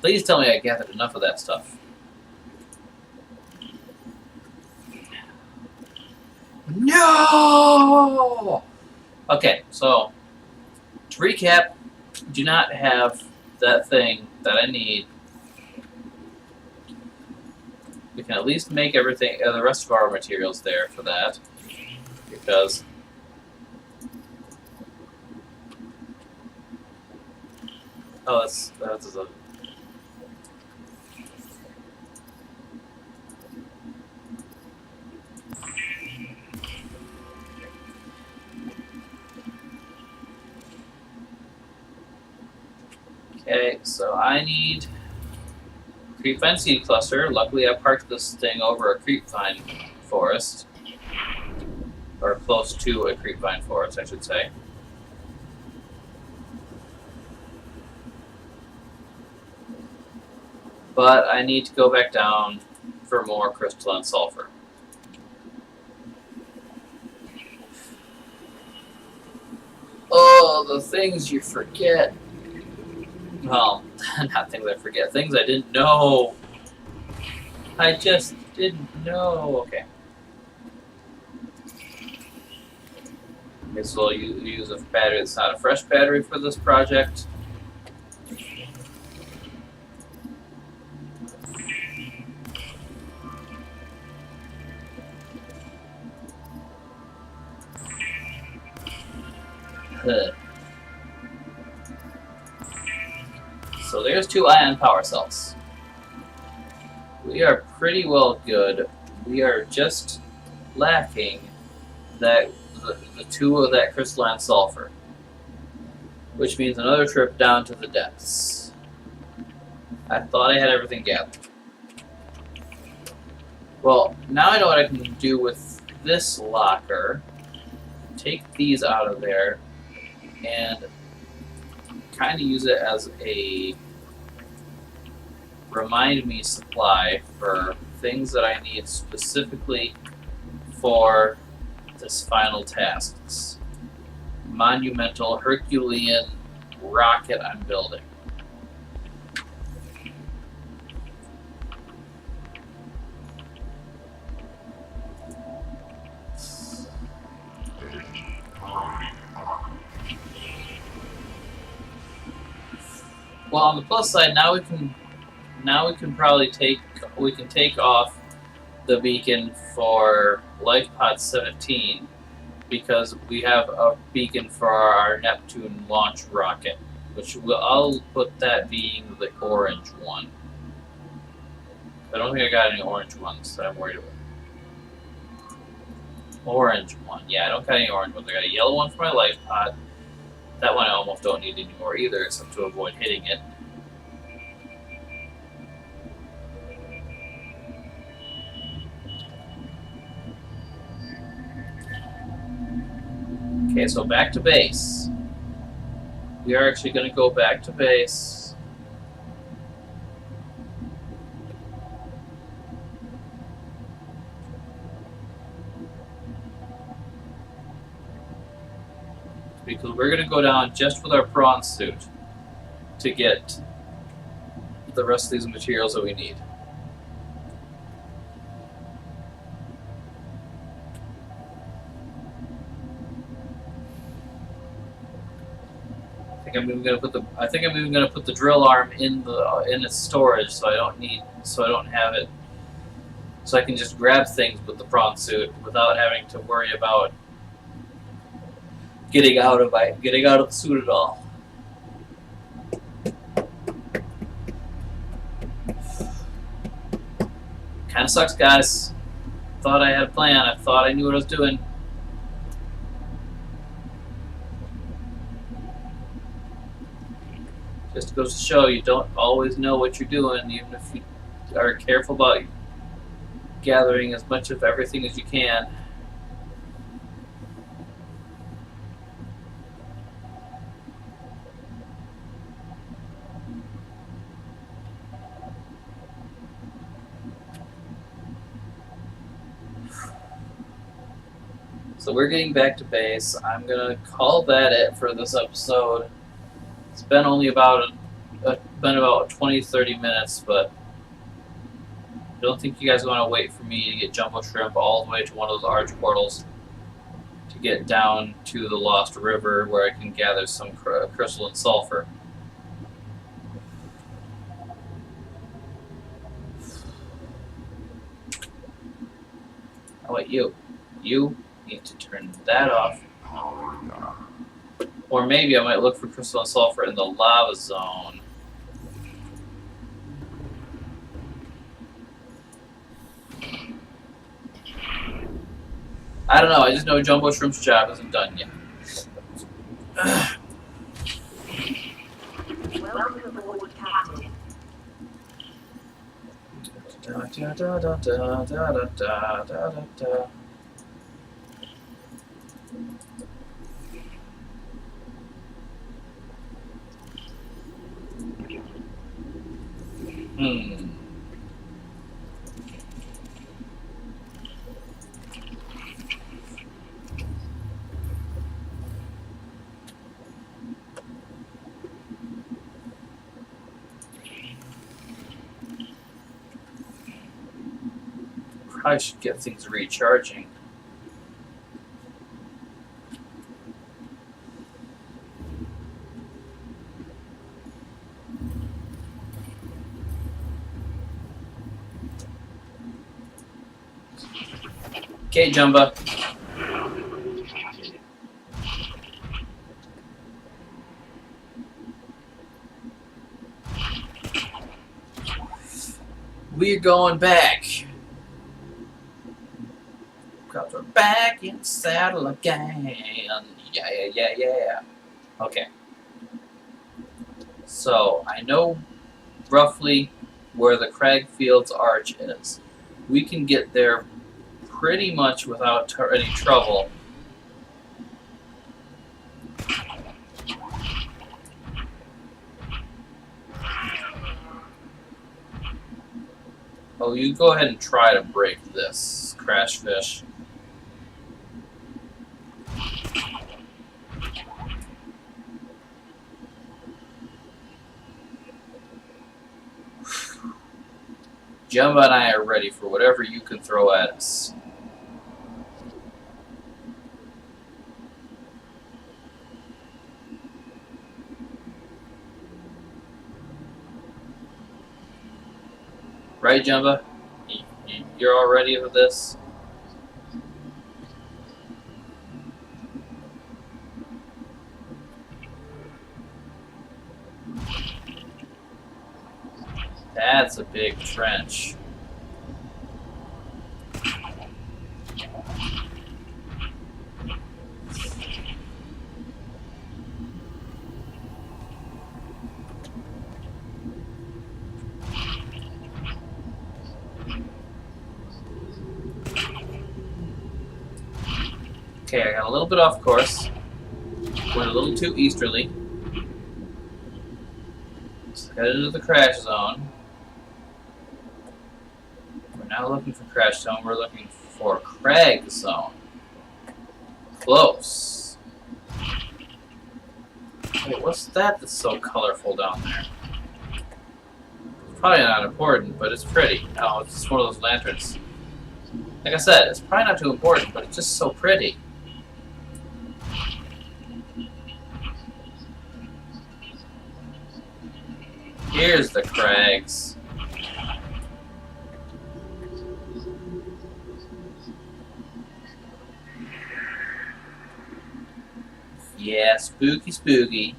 Please tell me I gathered enough of that stuff. No! Okay, so to recap, do not have that thing that I need. We can at least make everything, the rest of our materials there for that, because that's a. Okay, so I need creepvine seed cluster. Luckily, I parked this thing over a creepvine forest, or close to a creepvine forest, I should say. But I need to go back down for more crystalline sulfur. Oh, the things you forget. Well, not things I forget. Things I didn't know. I just didn't know. Okay. Okay, so you use a battery that's not a fresh battery for this project. So there's 2 ion power cells. We are pretty well good. We are just lacking that the 2 of that crystalline sulfur, which means another trip down to the depths. I thought I had everything gathered. Well, now I know what I can do with this locker. Take these out of there and kind of use it as a remind me supply for things that I need specifically for this final task. This monumental Herculean rocket I'm building. Well, on the plus side, now we can probably take off the beacon for LifePod 17 because we have a beacon for our Neptune launch rocket, which I'll put that being the orange one. I don't think I got any orange ones that I'm worried about. Orange one, yeah, I don't got any orange ones. I got a yellow one for my LifePod. That one I almost don't need anymore either, except to avoid hitting it. Okay, so back to base. We are actually going to go back to base. Because we're going to go down just with our prawn suit to get the rest of these materials that we need. I think I'm even going to put the drill arm in its storage, so I don't have it, so I can just grab things with the prawn suit without having to worry about getting out of the suit at all. Kind of sucks, guys. Thought I had a plan. I thought I knew what I was doing. Just goes to show you don't always know what you're doing, even if you are careful about gathering as much of everything as you can. So we're getting back to base. I'm gonna call that it for this episode. It's been only about 20-30 minutes, but I don't think you guys want to wait for me to get Jumbo Shrimp all the way to one of those arch portals to get down to the Lost River where I can gather some crystal and sulfur. Oh wait, you need to turn that off. Or maybe I might look for crystal and sulfur in the lava zone. I don't know, I just know Jumbo Shrimp's job isn't done yet. Welcome aboard, Captain. Probably should get things recharging. Okay, Jumbo. We're going back. Cause we're back in the saddle again. Yeah. Okay. So, I know roughly where the Cragfields Arch is. We can get there pretty much without any trouble. Oh, you go ahead and try to break this, Crash Fish. Jumbo and I are ready for whatever you can throw at us. Right, Jumbo? You're all ready for this? That's a big trench. Okay, I got a little bit off course. Went a little too easterly. Let's head into the crash zone. We're not looking for crash zone, we're looking for crag zone. Close. Wait, what's that that's so colorful down there? It's probably not important, but it's pretty. Oh, it's just one of those lanterns. Like I said, it's probably not too important, but it's just so pretty. Here's the crags. Yeah, spooky, spooky.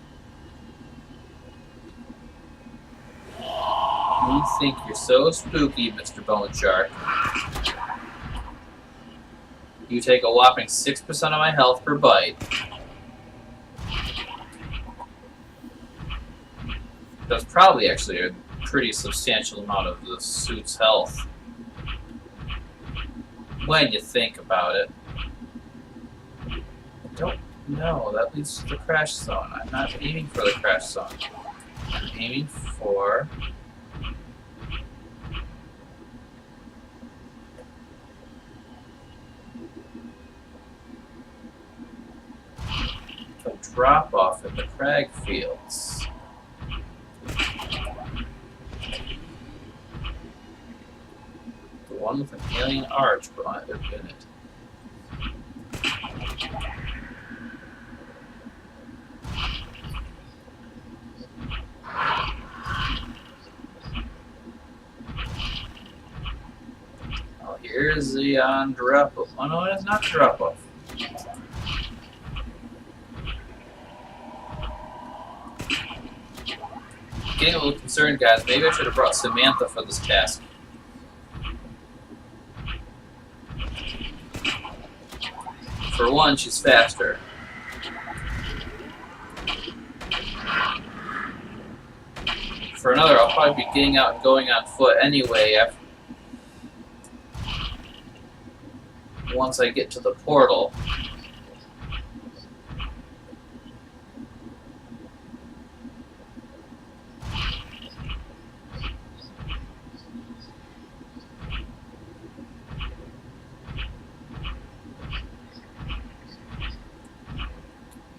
You think you're so spooky, Mr. Bone Shark. You take a whopping 6% of my health per bite. That's probably actually a pretty substantial amount of the suit's health. When you think about it. I don't know, that leads to the crash zone. I'm not aiming for the crash zone. I'm aiming for... drop off in the crag fields. The one with an alien arch brought in it. Oh, here's the drop off. Oh no, it's not drop off. Getting a little concerned, guys. Maybe I should have brought Samantha for this task. For one, she's faster. For another, I'll probably be getting out and going on foot anyway once I get to the portal.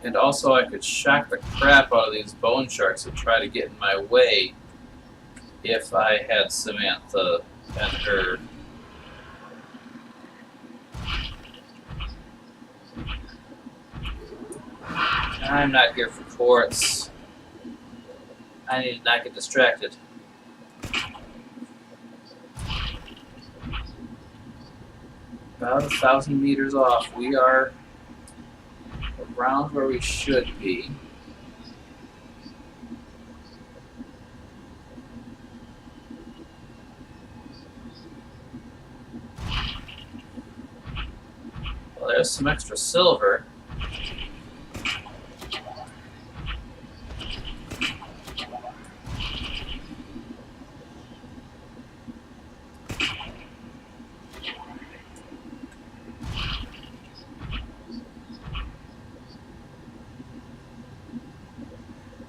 And also I could shock the crap out of these bone sharks and try to get in my way if I had Samantha and her. I'm not here for quartz. I need to not get distracted. About 1,000 meters off. We are around where we should be. Well, there's some extra silver.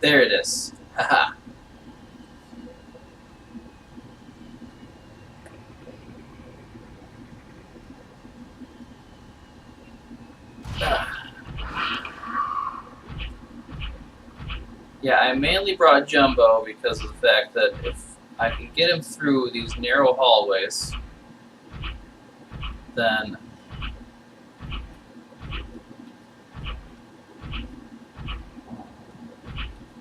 There it is. Haha. Yeah, I mainly brought Jumbo because of the fact that if I can get him through these narrow hallways, then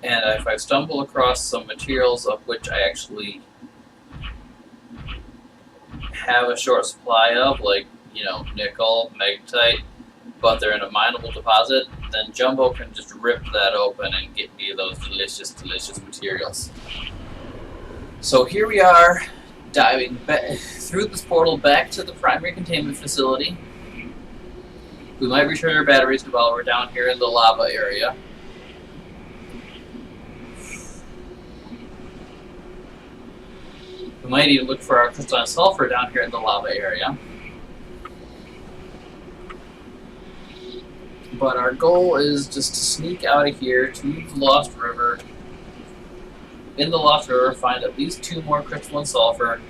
and if I stumble across some materials of which I actually have a short supply of, like, you know, nickel, magnetite, but they're in a mineable deposit, then Jumbo can just rip that open and get me those delicious, delicious materials. So here we are, diving back through this portal back to the primary containment facility. We might return our batteries while we're down here in the lava area. We might even look for our crystalline sulfur down here in the lava area. But our goal is just to sneak out of here to the Lost River. In the Lost River, find at least 2 more crystalline sulfur.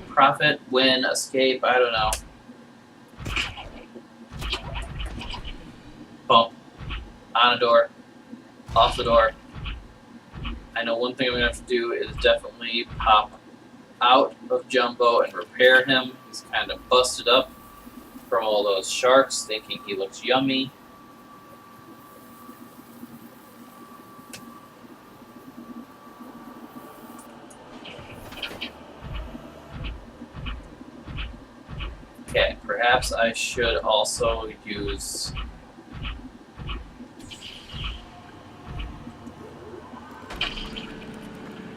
Profit, win, escape, I don't know. Bump. On a door. Off the door. I know one thing I'm going to have to do is definitely pop out of Jumbo and repair him. He's kind of busted up from all those sharks, thinking he looks yummy. Okay, perhaps I should also use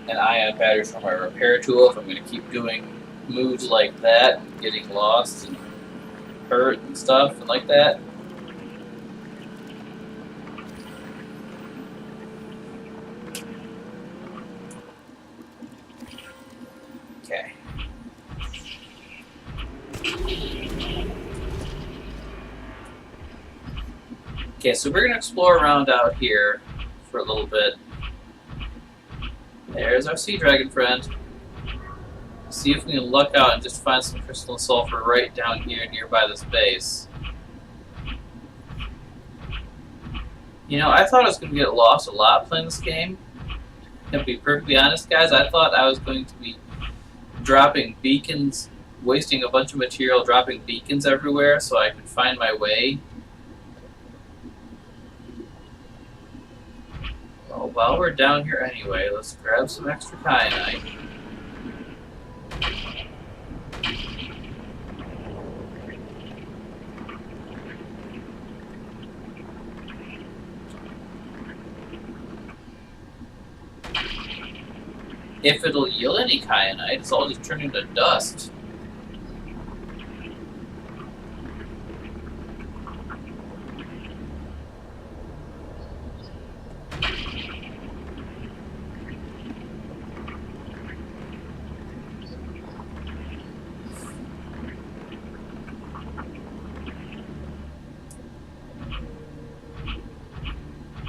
an ion battery for my repair tool if I'm going to keep doing moves like that and getting lost and hurt and stuff and like that. Okay. Okay, so we're going to explore around out here for a little bit. There's our sea dragon friend. See if we can luck out and just find some crystalline sulfur right down here nearby this base. You know, I thought I was going to get lost a lot playing this game. To be perfectly honest, guys, I thought I was going to be dropping beacons, wasting a bunch of material, dropping beacons everywhere so I could find my way. Well, while we're down here anyway, let's grab some extra kyanite. If it'll yield any kyanite, it's all just turned into dust.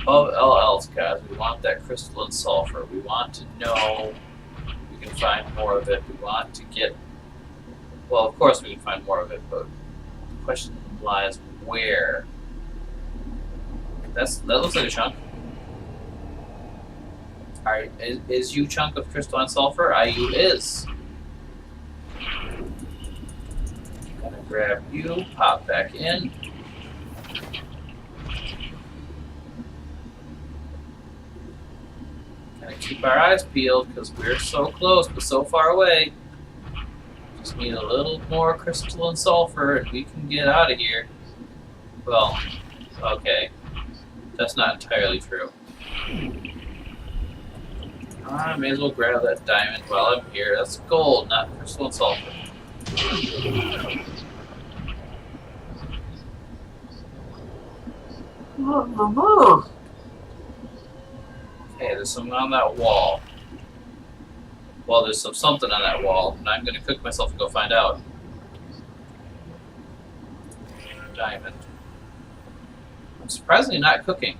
Above all else, guys, we want that crystalline sulfur. We want to know we can find more of it. We want to get... Well, of course we can find more of it, but the question lies where? That looks like a chunk. Alright, is you chunk of crystalline sulfur? IU is. Gonna grab you, pop back in. Keep our eyes peeled because we're so close but so far away. Just need a little more crystalline sulfur and we can get out of here. Well, okay. That's not entirely true. I may as well grab that diamond while I'm here. That's gold, not crystalline sulfur. Okay, there's something on that wall. Well, there's something on that wall, and I'm going to cook myself and go find out. Diamond. I'm surprisingly not cooking.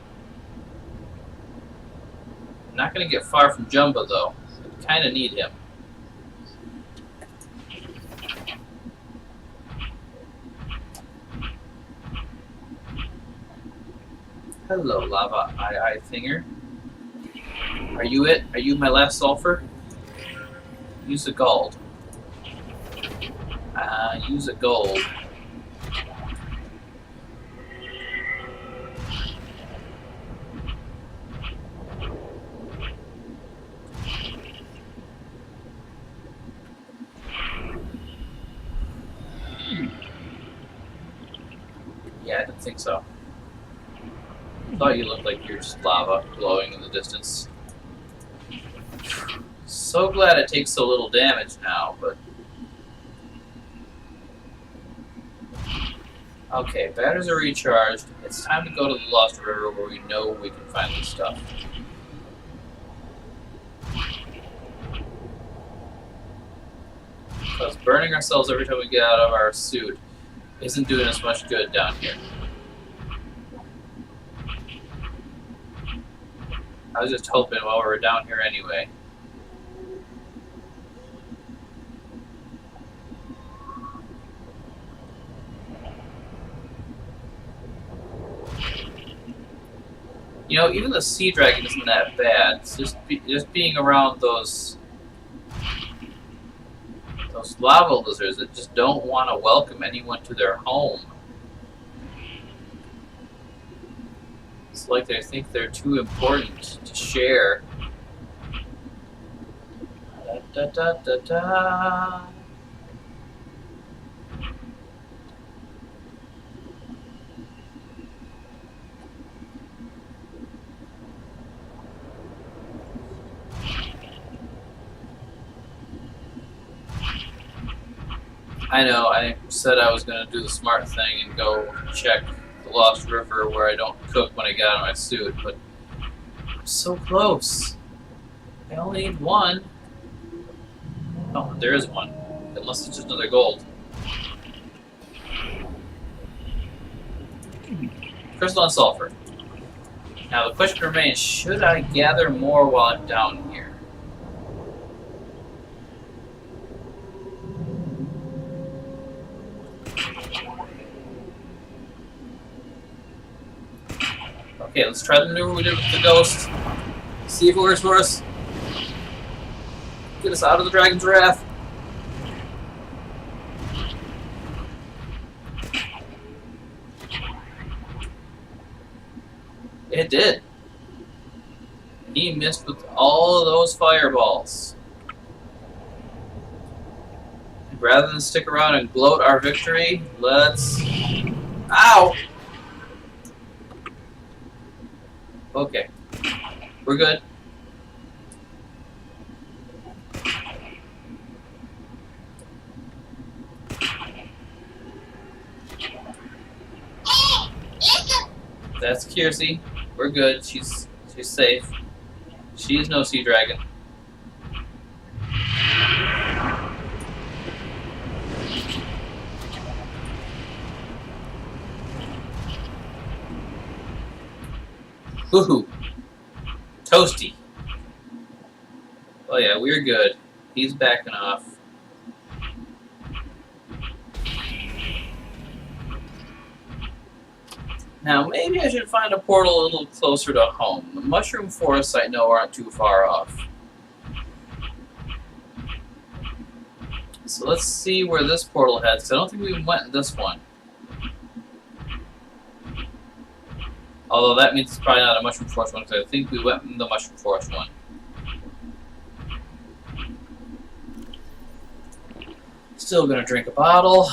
I'm not going to get far from Jumbo, though. I kind of need him. Hello, lava eye thinger. Are you it? Are you my last sulfur? Use a gold. Use a gold. Yeah, I didn't think so. Thought you looked like you're just lava glowing in the distance. So glad it takes so little damage now, but... Okay, batteries are recharged. It's time to go to the Lost River where we know we can find this stuff. Because burning ourselves every time we get out of our suit isn't doing us much good down here. I was just hoping while we were down here anyway. You know, even the sea dragon isn't that bad. It's just being around those lava lizards that just don't want to welcome anyone to their home. It's like they think they're too important to share. Da, da, da, da, da. I know, I said I was going to do the smart thing and go check the Lost River where I don't cook when I get out of my suit, but I'm so close. I only need one. Oh, there is one. Unless it's just another gold. Crystal and sulfur. Now the question remains, should I gather more while I'm down here? Okay, let's try the maneuver we did with the ghost. See if it works for us. Get us out of the dragon's wrath. It did. He missed with all of those fireballs. And rather than stick around and gloat our victory, let's... Ow! Okay. We're good. That's Kiersey. We're good. She's safe. She's no sea dragon. Woohoo! Toasty. Oh yeah, we're good. He's backing off. Now, maybe I should find a portal a little closer to home. The mushroom forests I know aren't too far off. So let's see where this portal heads, because I don't think we went in this one. Although that means it's probably not a mushroom forest one, because I think we went in the mushroom forest one. Still gonna drink a bottle.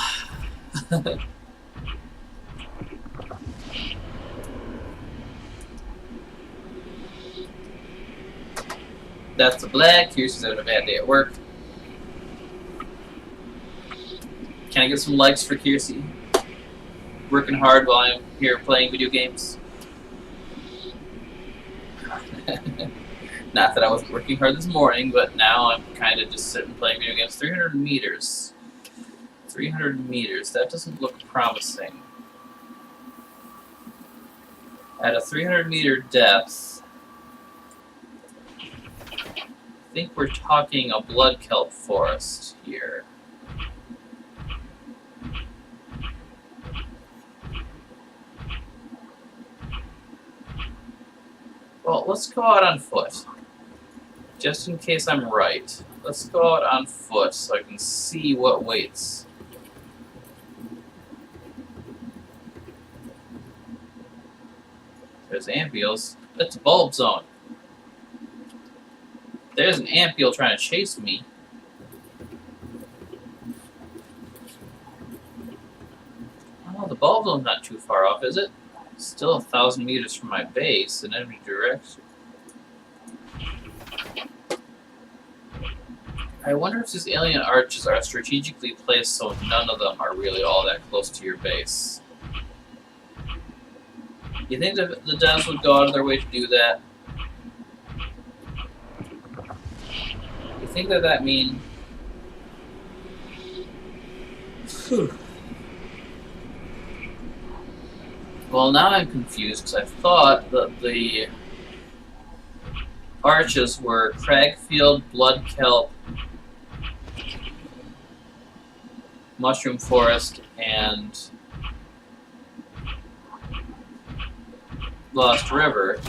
That's the black. Kiersey's having a bad day at work. Can I get some likes for Kiersey? Working hard while I'm here playing video games. Not that I wasn't working hard this morning, but now I'm kind of just sitting playing video games. 300 meters. 300 meters. That doesn't look promising. At a 300 meter depth, I think we're talking a blood kelp forest here. Well, let's go out on foot. Just in case I'm right. Let's go out on foot so I can see what waits. There's ampules. That's a bulb zone. There's an ampule trying to chase me. Oh, the bulb zone's not too far off, is it? Still 1,000 meters from my base in every direction. I wonder if these alien arches are strategically placed so none of them are really all that close to your base. You think that the devs would go out of their way to do that? You think that that mean... Whew. Well, now I'm confused because I thought that the arches were Cragfield, Blood Kelp, Mushroom Forest, and Lost River.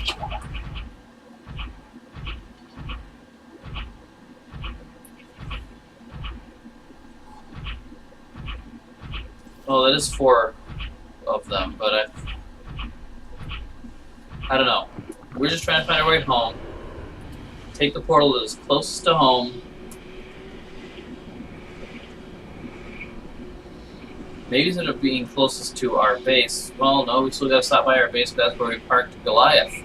Well, that is 4 of them, but I don't know. We're just trying to find our way home. Take the portal that is closest to home. Maybe instead of being closest to our base, well, no, we still gotta stop by our base, but that's where we parked Goliath.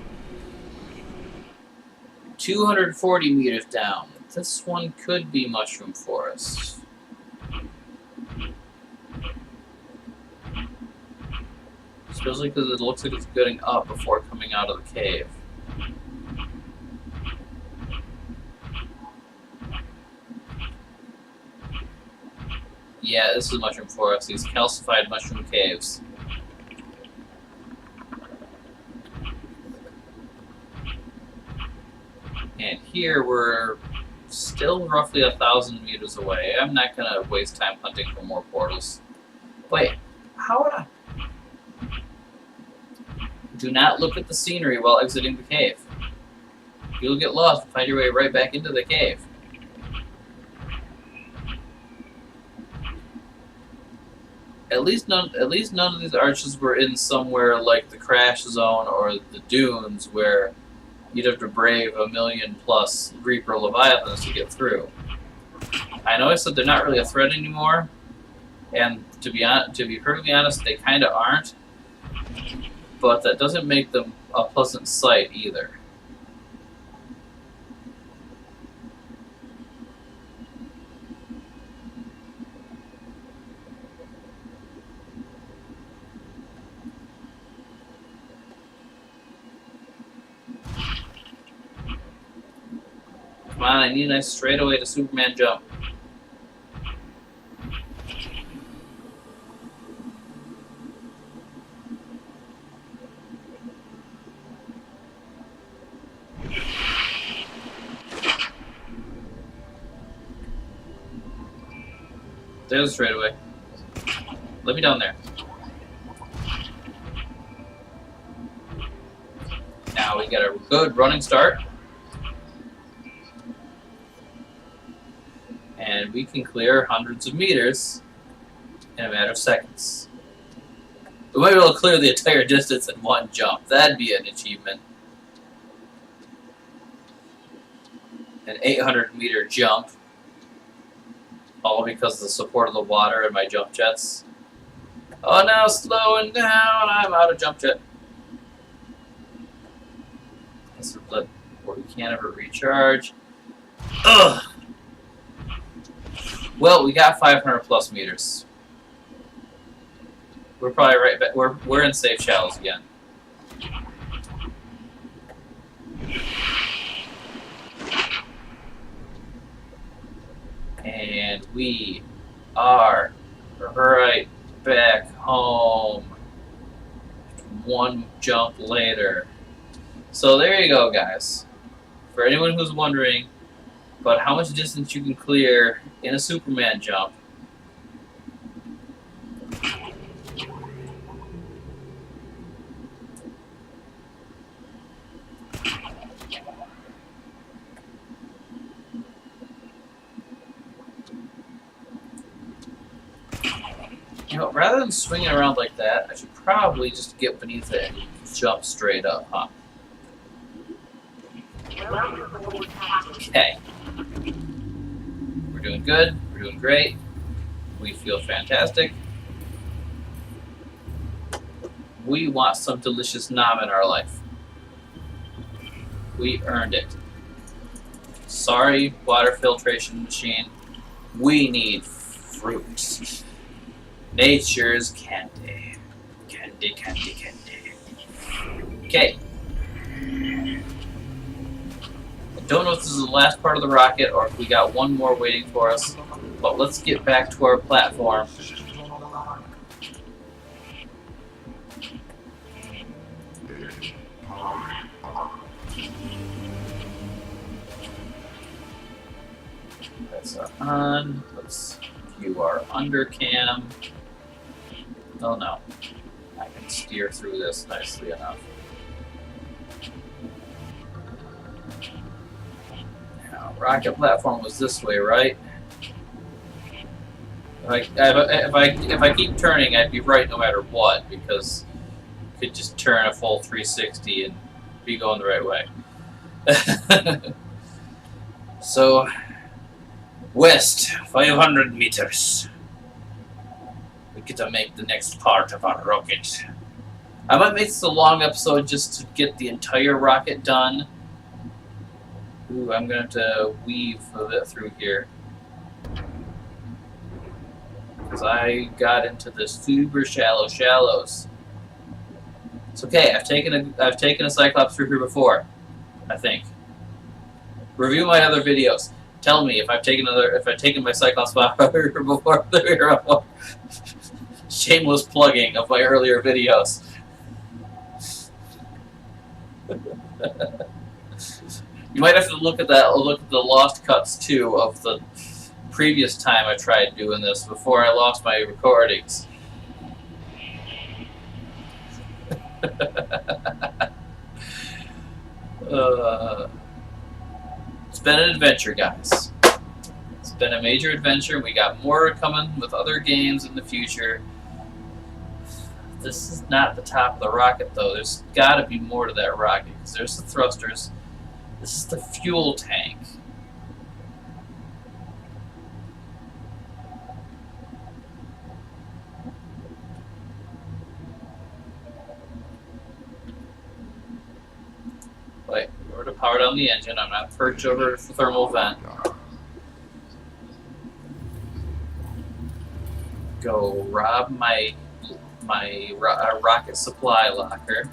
240 meters down. This one could be Mushroom Forest. Especially because it looks like it's getting up before coming out of the cave. Yeah, this is Mushroom Forest, these calcified mushroom caves. And here we're still roughly 1,000 meters away. I'm not gonna waste time hunting for more portals. Wait, how would I... Do not look at the scenery while exiting the cave. You'll get lost and find your way right back into the cave. At least none of these arches were in somewhere like the crash zone or the dunes where you'd have to brave a million plus Reaper Leviathans to get through. I know I said they're not really a threat anymore, and to be perfectly honest, they kind of aren't. But that doesn't make them a pleasant sight either. Come on, I need a nice straightaway to Superman jump. There's a straightaway. Let me down there. Now we get a good running start. And we can clear hundreds of meters in a matter of seconds. We might be able to clear the entire distance in one jump. That'd be an achievement. An 800-meter jump. All because of the support of the water and my jump jets. Oh, now slowing down. I'm out of jump jet. We can't ever recharge. Ugh. Well, we got 500 plus meters. We're probably right back. We're in safe shallows again. And we are right back home. One jump later. So there you go, guys. For anyone who's wondering about how much distance you can clear in a Superman jump, you know, rather than swinging around like that, I should probably just get beneath it and jump straight up, huh? Okay. We're doing good. We're doing great. We feel fantastic. We want some delicious nom in our life. We earned it. Sorry, water filtration machine. We need fruit. Nature's candy. Candy, candy, candy. Okay. I don't know if this is the last part of the rocket or if we got one more waiting for us, but let's get back to our platform. That's on. Let's view our undercam. Oh no. I can steer through this nicely enough. Now, rocket platform was this way, right? If I keep turning, I'd be right no matter what, because I could just turn a full 360 and be going the right way. So, west, 500 meters. We get to make the next part of our rocket. I might make this a long episode just to get the entire rocket done. Ooh, I'm going to have to weave a bit through here. Because I got into the super shallow shallows. It's okay, I've taken a Cyclops through here before, I think. Review my other videos. Tell me if I've taken my Cyclops before. Shameless plugging of my earlier videos. You might have to look at the lost cuts too of the previous time I tried doing this before I lost my recordings. It's been an adventure, guys. It's been a major adventure. We got more coming with other games in the future. This is not the top of the rocket, though. There's got to be more to that rocket, because there's the thrusters. This is the fuel tank. Wait, we're to power down the engine. I'm not perched over the thermal vent. Go rob my rocket supply locker.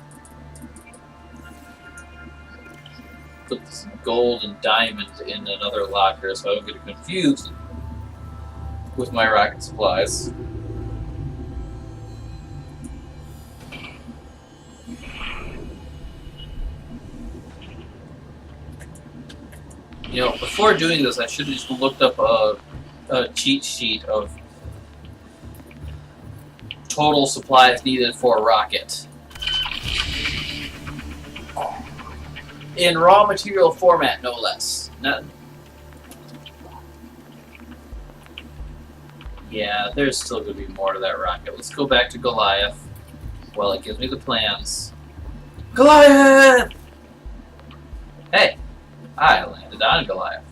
Put this gold and diamond in another locker so I don't get confused with my rocket supplies. You know, before doing this, I should have just looked up a cheat sheet of total supplies needed for a rocket. In raw material format, no less. Yeah, there's still going to be more to that rocket. Let's go back to Goliath. Well, it gives me the plans. Goliath! Hey, I landed on Goliath.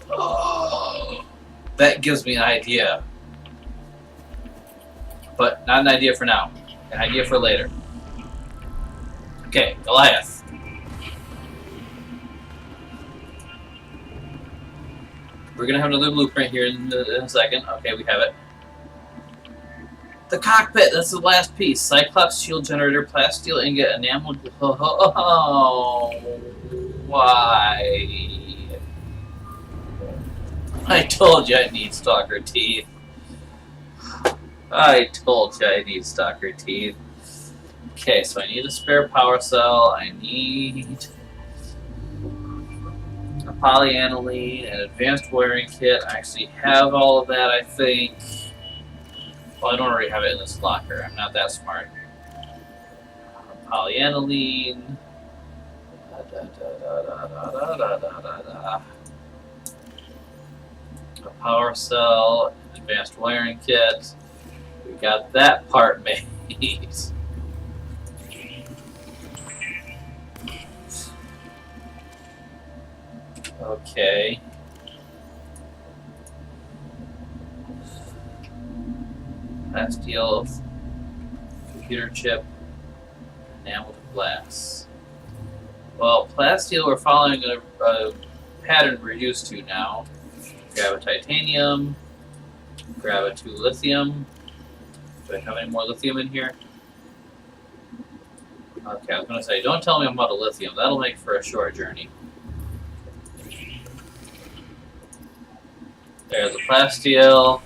Oh, that gives me an idea. But not an idea for now. An idea for later. Okay, Goliath. We're going to have another blueprint here in a second. Okay, we have it. The cockpit, that's the last piece. Cyclops shield generator, plasteel ingot, enamel. Oh, why? I told you I need stalker teeth. I told you I need stalker teeth. Okay, so I need a spare power cell. I need a polyaniline, an advanced wiring kit. I actually have all of that, I think. Well, I don't already have it in this locker. I'm not that smart. Polyaniline. A power cell, an advanced wiring kit. We got that part made. Okay. Plasteel, computer chip, enameled glass. Well, plasteel, we're following a pattern we're used to now. Grab a titanium, grab a 2 lithium. Do I have any more lithium in here? Okay, I was going to say, don't tell me I'm out of lithium. That'll make for a short journey. There's a plasteel.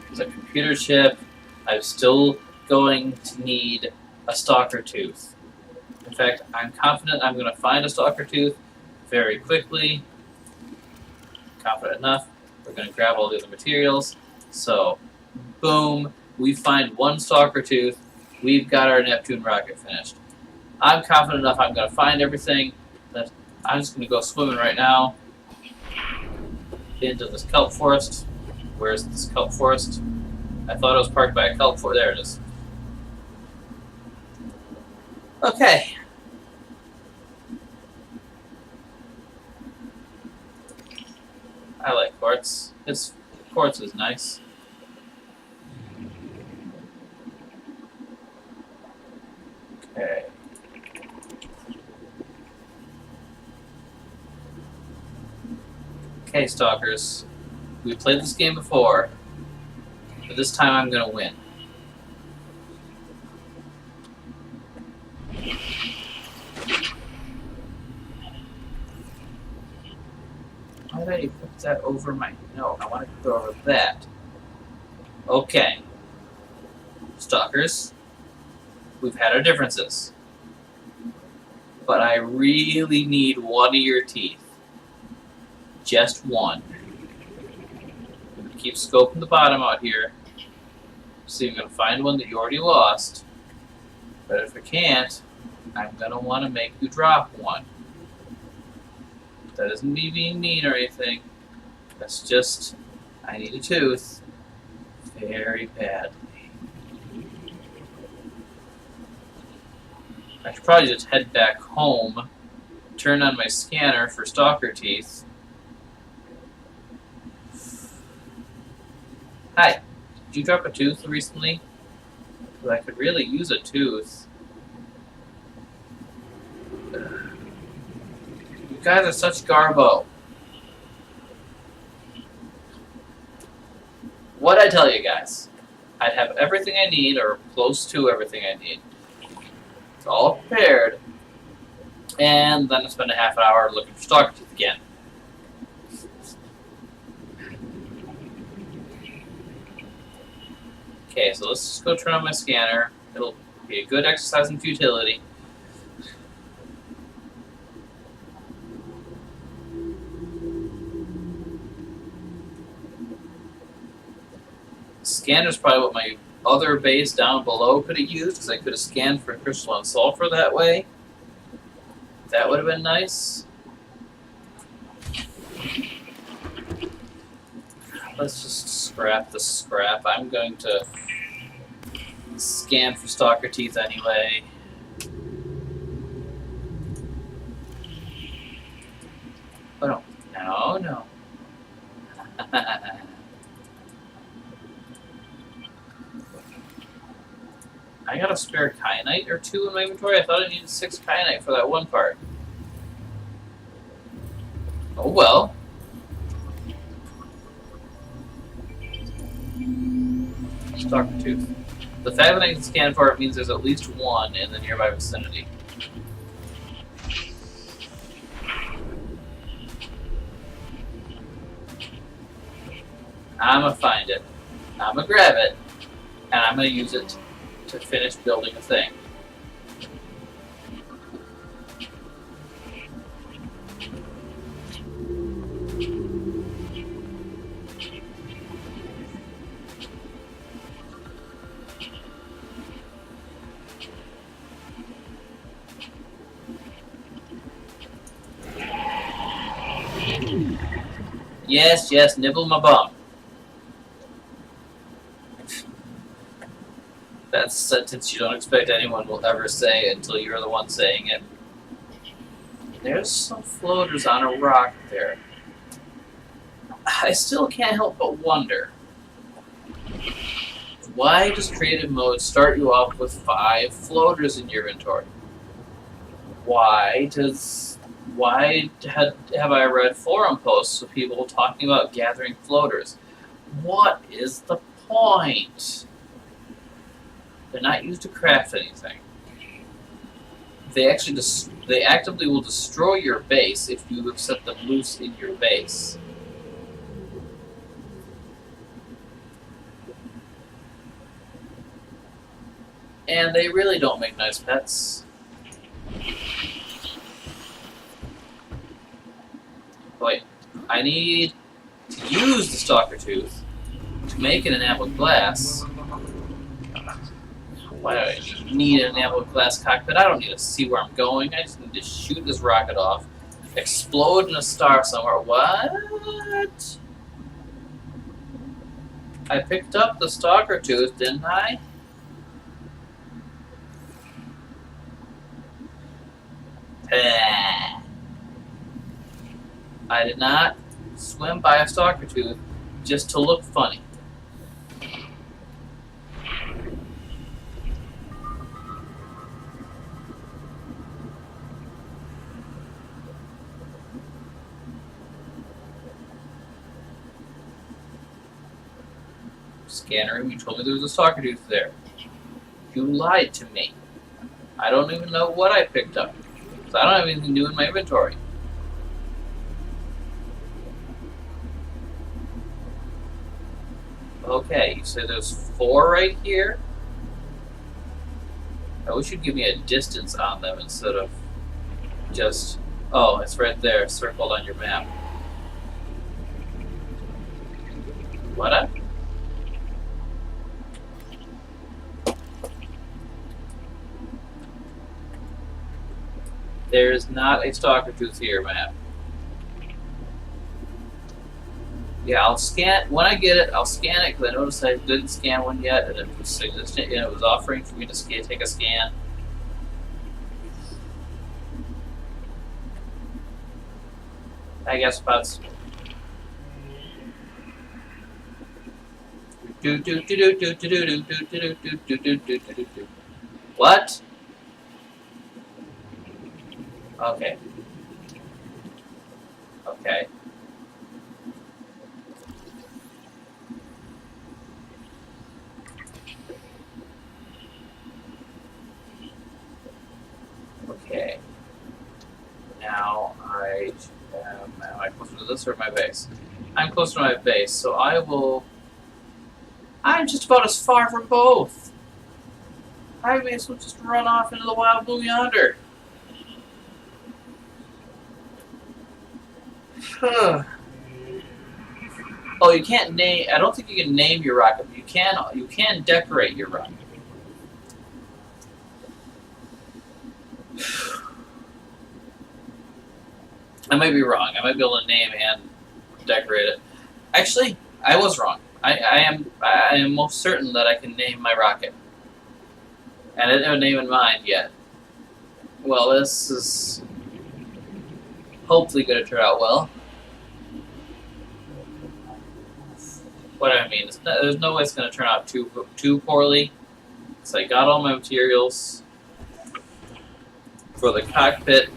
There's a computer chip. I'm still going to need a stalker tooth. In fact, I'm confident I'm going to find a stalker tooth very quickly. Confident enough. We're going to grab all the other materials. So, boom. We find one stalker tooth. We've got our Neptune rocket finished. I'm confident enough I'm going to find everything that I'm just going to go swimming right now into this kelp forest. Where's this kelp forest? I thought it was parked by a kelp forest. There it is. Okay. I like quartz. Quartz is nice. Okay. Okay, stalkers. We played this game before, but this time I'm gonna win. Why did I put that over my... No, I want to put over that. Okay. Stalkers. We've had our differences. But I really need one of your teeth. Just one. I'm going to keep scoping the bottom out here. See if I'm going to find one that you already lost. But if I can't, I'm gonna want to make you drop one. That isn't me being mean or anything. That's just, I need a tooth. Very badly. I should probably just head back home, turn on my scanner for stalker teeth. Hi, did you drop a tooth recently? Well, I could really use a tooth. You guys are such garbo. What'd I tell you guys? I'd have everything I need, or close to everything I need. It's all prepared. And then I spend a half an hour looking for stalker teeth again. Okay, so let's just go turn on my scanner. It'll be a good exercise in futility. Scanner's probably what my other base down below could have used, because I could have scanned for crystalline sulfur that way. That would have been nice. Let's just scrap the scrap. I'm going to scan for stalker teeth anyway. Oh no. No, no. I got a spare kyanite or two in my inventory. I thought I needed 6 kyanite for that one part. Oh well. Stalker tooth. The fact that I can scan for it means there's at least one in the nearby vicinity. I'm gonna find it. I'm gonna grab it. And I'm gonna use it to finish building a thing. Yes, yes, nibble my bum. That's a sentence you don't expect anyone will ever say until you're the one saying it. There's some floaters on a rock there. I still can't help but wonder, why does creative mode start you off with 5 floaters in your inventory? Why have I read forum posts of people talking about gathering floaters? What is the point? They're not used to craft anything. They actively will destroy your base if you have set them loose in your base. And they really don't make nice pets. Wait, I need to use the stalker tooth to make an enameled glass. Why do I need an enameled glass cockpit? I don't need to see where I'm going. I just need to shoot this rocket off, explode in a star somewhere. What? I picked up the stalker tooth, didn't I? I did not swim by a stalker tooth just to look funny. Scanner, you told me there was a stalker tooth there. You lied to me. I don't even know what I picked up, because I don't have anything new in my inventory. Okay, you say there's 4 right here? I wish you'd give me a distance on them instead of just... Oh, it's right there, circled on your map. What? There's not a stalker tooth here, map. Yeah, I'll scan when I get it. I'll scan it because I noticed I didn't scan one yet, and it was existent, and it was offering for me to take a scan. I guess spots. What? Okay. Okay. Okay. Now am I closer to this or my base? I'm closer to my base, so I'm just about as far from both. I may as well just run off into the wild blue yonder. Oh, you can't name. I don't think you can name your rocket. But you can decorate your rocket. I might be wrong. I might be able to name and decorate it. Actually, I was wrong. I am most certain that I can name my rocket. And I didn't have a name in mind yet. Well, this is hopefully going to turn out well. What I mean is, there's no way it's going to turn out too poorly. So I got all my materials for the cockpit.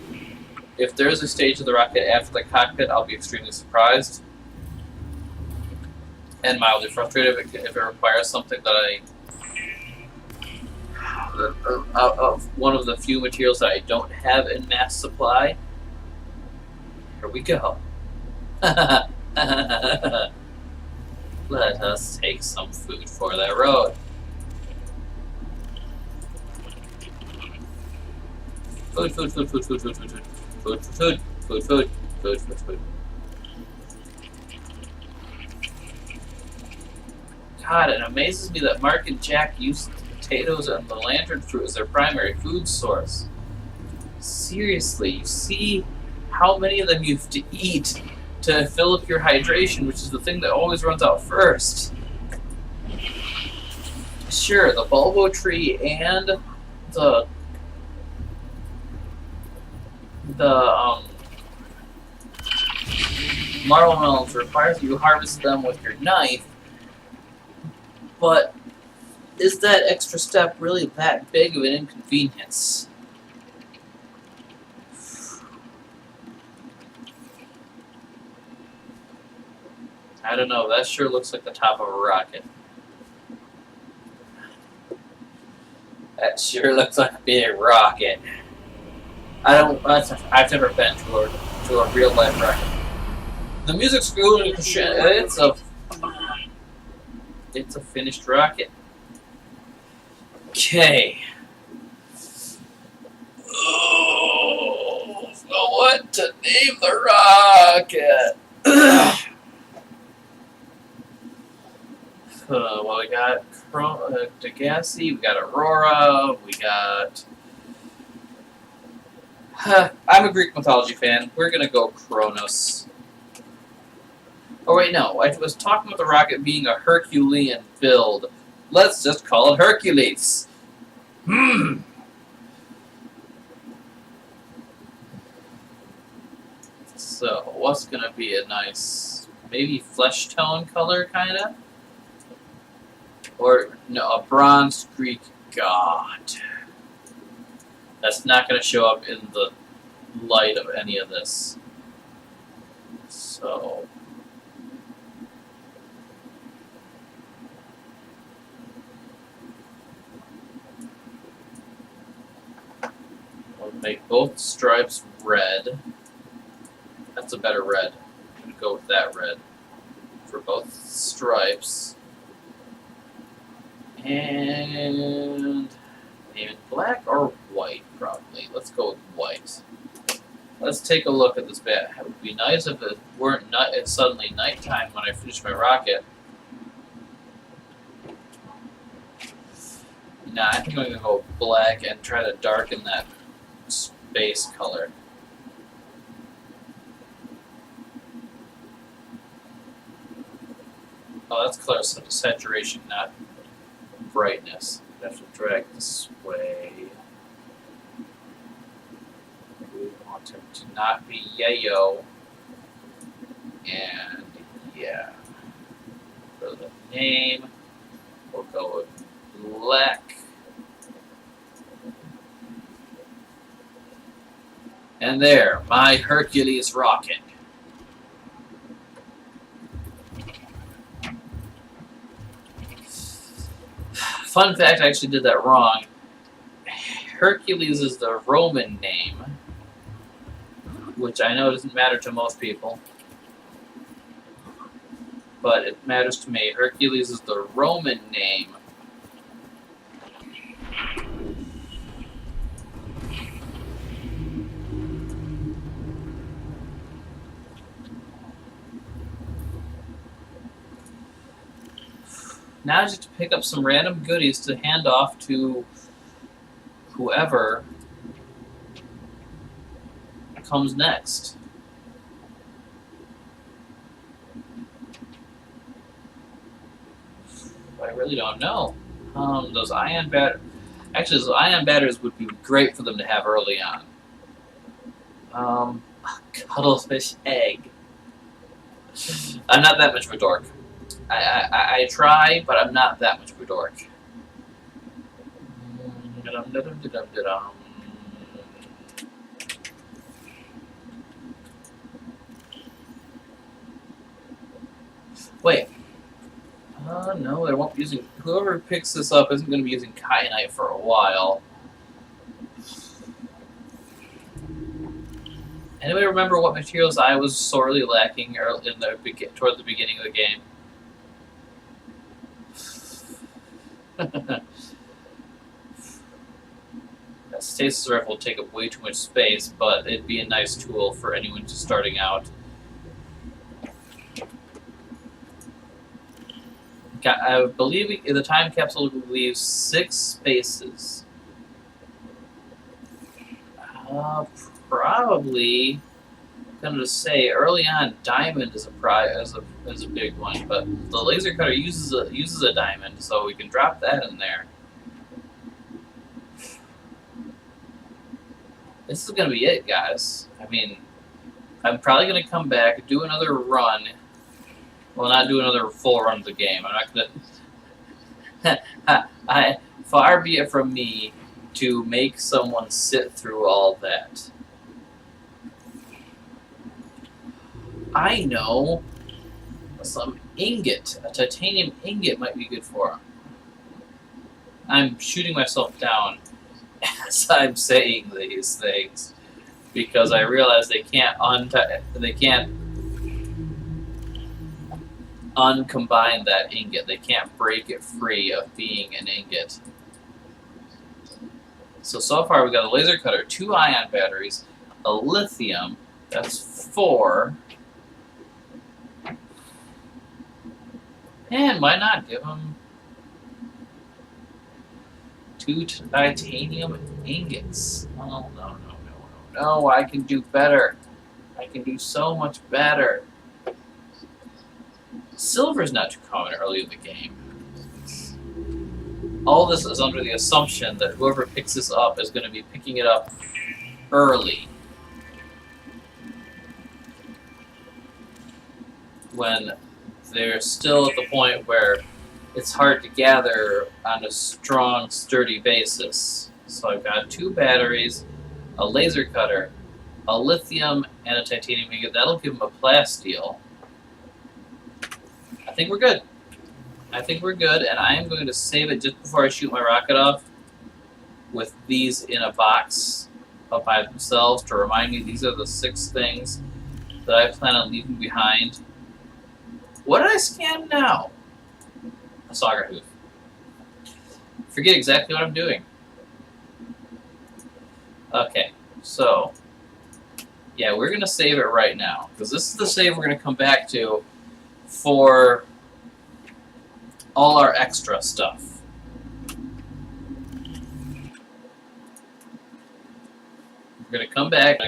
If there's a stage of the rocket after the cockpit, I'll be extremely surprised and mildly frustrated if it requires something that of one of the few materials that I don't have in mass supply. Here we go. Let us take some food for that road. Food. God, it amazes me that Mark and Jack used the potatoes and the lantern fruit as their primary food source. Seriously, you see how many of them you have to eat to fill up your hydration, which is the thing that always runs out first. Sure, the bulbo tree and the marble melons requires you harvest them with your knife, but is that extra step really that big of an inconvenience? I don't know, that sure looks like the top of a rocket. That sure looks like a big rocket. I've never been to a real life rocket. The music's good, it's a finished rocket. Okay. Oh, know what to name the rocket. Well, we got Degassi, we got Aurora, we got... I'm a Greek mythology fan. We're gonna go Kronos. Oh wait, no. I was talking about the rocket being a Herculean build. Let's just call it Hercules. So, what's gonna be a nice, maybe flesh tone color, kinda? Or, no, a bronze Greek god. That's not going to show up in the light of any of this. So... we'll make both stripes red. That's a better red. I'm going to go with that red for both stripes. And... maybe black or white, probably. Let's go with white. Let's take a look at this bat. It would be nice if it weren't it's suddenly nighttime when I finish my rocket. Nah, I think I'm going to go black and try to darken that base color. Oh, that's color saturation, not brightness. I have to drag this way. We want him to not be yayo. And yeah. For the name, we'll go with black. And there, my Hercules rocket. Fun fact, I actually did that wrong. Hercules is the Roman name, which I know doesn't matter to most people, but it matters to me. Hercules is the Roman name. Now just to pick up some random goodies to hand off to whoever comes next. I really don't know. Those ion actually, those ion batteries would be great for them to have early on. Cuttlefish egg. I'm not that much of a dork. I try, but I'm not that much of a dork. Wait. No, I won't be using... Whoever picks this up isn't going to be using kyanite for a while. Anybody remember what materials I was sorely lacking toward the beginning of the game? That stasis rifle will take up way too much space, but it'd be a nice tool for anyone just starting out. I believe the time capsule leaves 6 spaces. Probably gonna say early on, diamond is a big one, but the laser cutter uses a diamond, so we can drop that in there. This is gonna be it, guys. I mean, I'm probably gonna come back, do another run. Well, not do another full run of the game. I'm not gonna. Far be it from me to make someone sit through all that. I know some ingot, a titanium ingot might be good for him. I'm shooting myself down as I'm saying these things because I realize they can't uncombine that ingot. They can't break it free of being an ingot. So far we've got a laser cutter, 2 ion batteries, a lithium, that's 4. And why not give them 2 titanium ingots? Oh, no, I can do better. I can do so much better. Silver's not too common early in the game. All this is under the assumption that whoever picks this up is going to be picking it up early. When they're still at the point where it's hard to gather on a strong, sturdy basis. So I've got 2 batteries, a laser cutter, a lithium, and a titanium ingot. That'll give them a plasteel. I think we're good. And I am going to save it just before I shoot my rocket off with these in a box up by themselves to remind me these are the 6 things that I plan on leaving behind. What did I scan now? A sauger hoof. Forget exactly what I'm doing. Okay, so yeah, we're going to save it right now because this is the save we're going to come back to for all our extra stuff. We're gonna come back.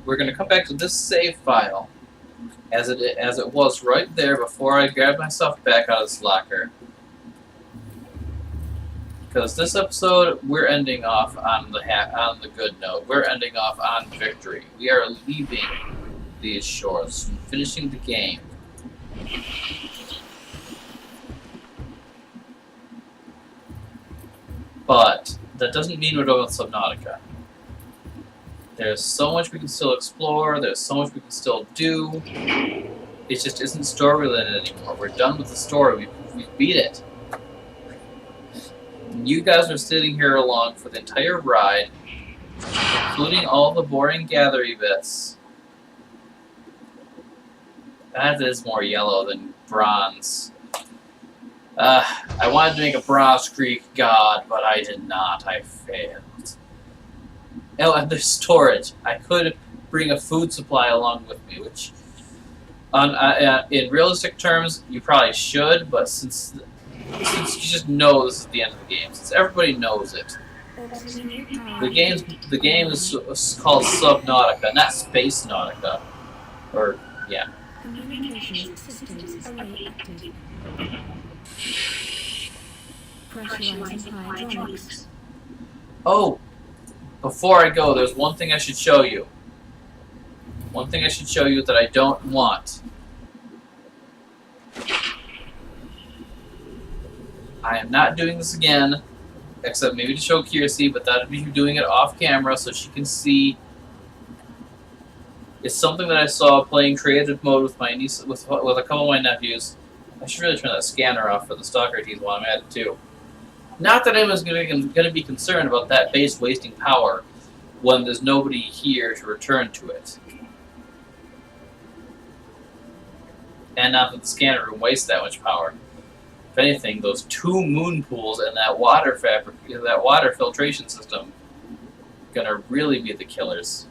We're gonna come back to this save file, as it was right there before I grabbed my stuff back out of this locker. Because this episode, we're ending off on the good note. We're ending off on victory. We are leaving these shores, finishing the game. But that doesn't mean we're done with Subnautica. There's so much we can still explore. There's so much we can still do. It just isn't story-related anymore. We're done with the story. We beat it. You guys are sitting here along for the entire ride, including all the boring gathery bits. That is more yellow than bronze. I wanted to make a Bronze Creek god, but I did not. I failed. Oh, and there's storage. I could bring a food supply along with me, which, in realistic terms, you probably should, but since you just know this is the end of the game, since everybody knows it. The game is called Subnautica, not Space Nautica. Or, yeah. Communications systems array active. Pressurizing hydraulics. Oh! Before I go, there's one thing I should show you. One thing I should show you that I don't want. I am not doing this again, except maybe to show Kiersey, but that would be doing it off camera so she can see. It's something that I saw playing creative mode with my niece, with a couple of my nephews. I should really turn that scanner off for the stalker teeth while I'm at it too. Not that anyone's going to be concerned about that base wasting power when there's nobody here to return to it. And not that the scanner room wastes that much power. If anything, those 2 moon pools and that water filtration system gonna really be the killers.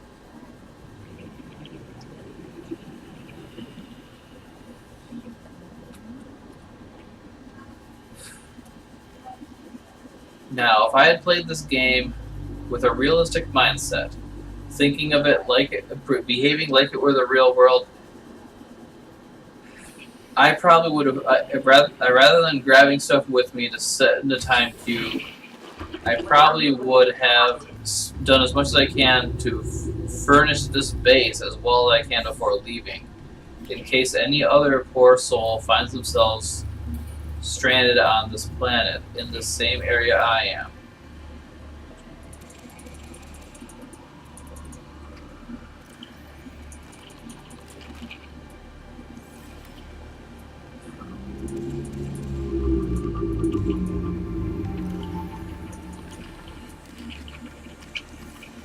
Now, if I had played this game with a realistic mindset, thinking of it like behaving like it were the real world, I probably would have, rather than grabbing stuff with me to set in the time queue, I probably would have done as much as I can to furnish this base as well as I can before leaving, in case any other poor soul finds themselves stranded on this planet in the same area I am.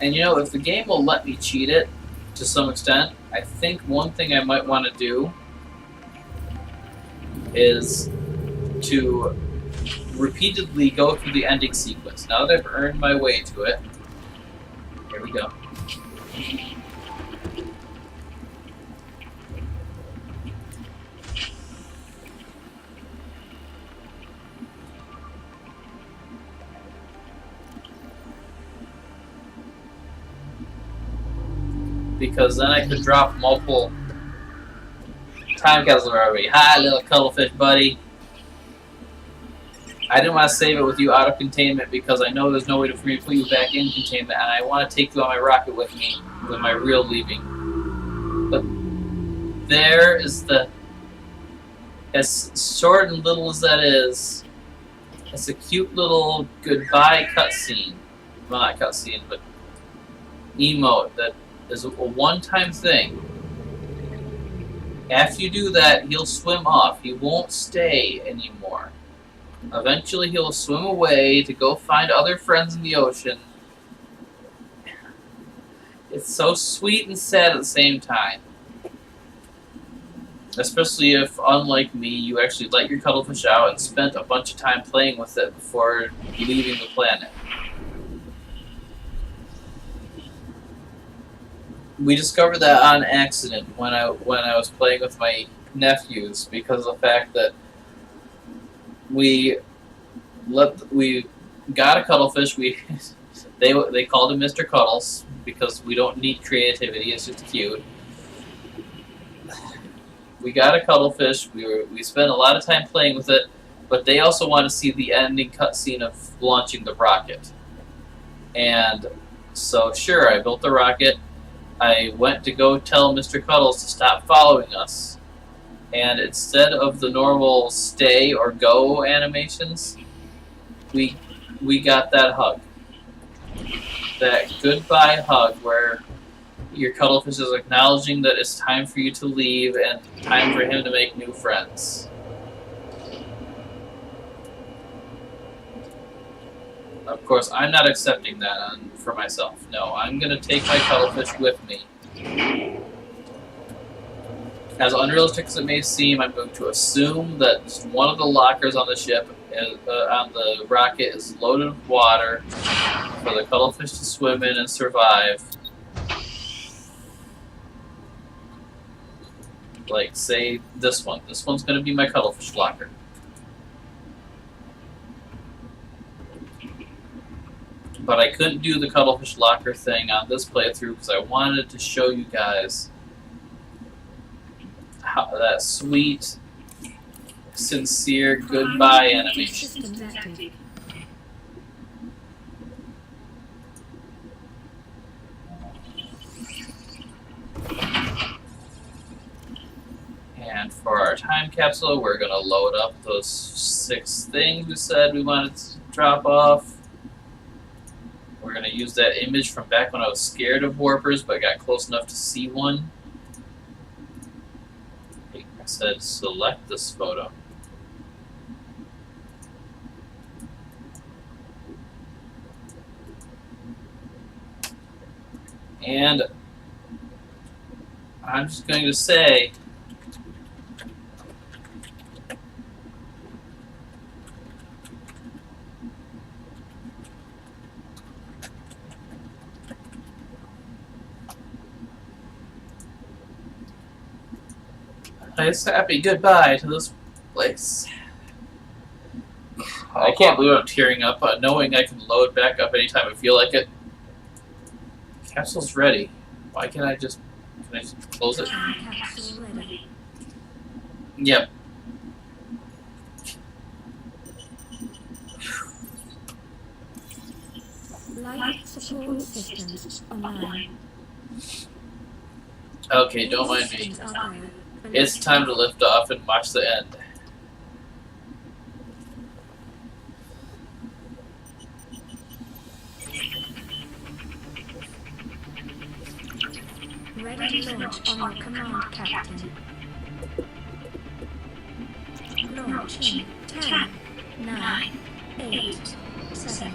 And you know, if the game will let me cheat it to some extent, I think one thing I might want to do is to repeatedly go through the ending sequence. Now that I've earned my way to it, here we go. Because then I could drop multiple time capsules already. Hi, little cuttlefish buddy. I didn't want to save it with you out of containment because I know there's no way for me to put you back in containment, and I want to take you on my rocket with me with my real leaving. But there is the, as short and little as that is, it's a cute little goodbye cutscene. Well, not cutscene, but emote that is a one-time thing. After you do that, he'll swim off. He won't stay anymore. Eventually, he'll swim away to go find other friends in the ocean. It's so sweet and sad at the same time. Especially if, unlike me, you actually let your cuttlefish out and spent a bunch of time playing with it before leaving the planet. We discovered that on accident when I was playing with my nephews because of the fact that we got a cuttlefish. We They called him Mr. Cuddles because we don't need creativity. It's just cute. We got a cuttlefish. We spent a lot of time playing with it, but they also want to see the ending cutscene of launching the rocket. And so, sure, I built the rocket. I went to go tell Mr. Cuddles to stop following us. And instead of the normal stay or go animations, we got that hug. That goodbye hug where your cuttlefish is acknowledging that it's time for you to leave and time for him to make new friends. Of course, I'm not accepting that for myself. No, I'm going to take my cuttlefish with me. As unrealistic as it may seem, I'm going to assume that one of the lockers on the ship, on the rocket, is loaded with water for the cuttlefish to swim in and survive. Like, say, this one. This one's going to be my cuttlefish locker. But I couldn't do the cuttlefish locker thing on this playthrough because I wanted to show you guys how that sweet, sincere goodbye animation. And for our time capsule, we're going to load up those 6 things we said we wanted to drop off. We're going to use that image from back when I was scared of warpers, but got close enough to see one. I said select this photo. And I'm just going to say, nice happy goodbye to this place. I can't believe I'm tearing up, knowing I can load back up anytime I feel like it. Capsule's ready. Why can't I just close it? Yep. Life support systems online. Okay, don't mind me. It's time to lift off and watch the end. Ready to launch on your command, Captain. Launch in 10, 9, 8, 7,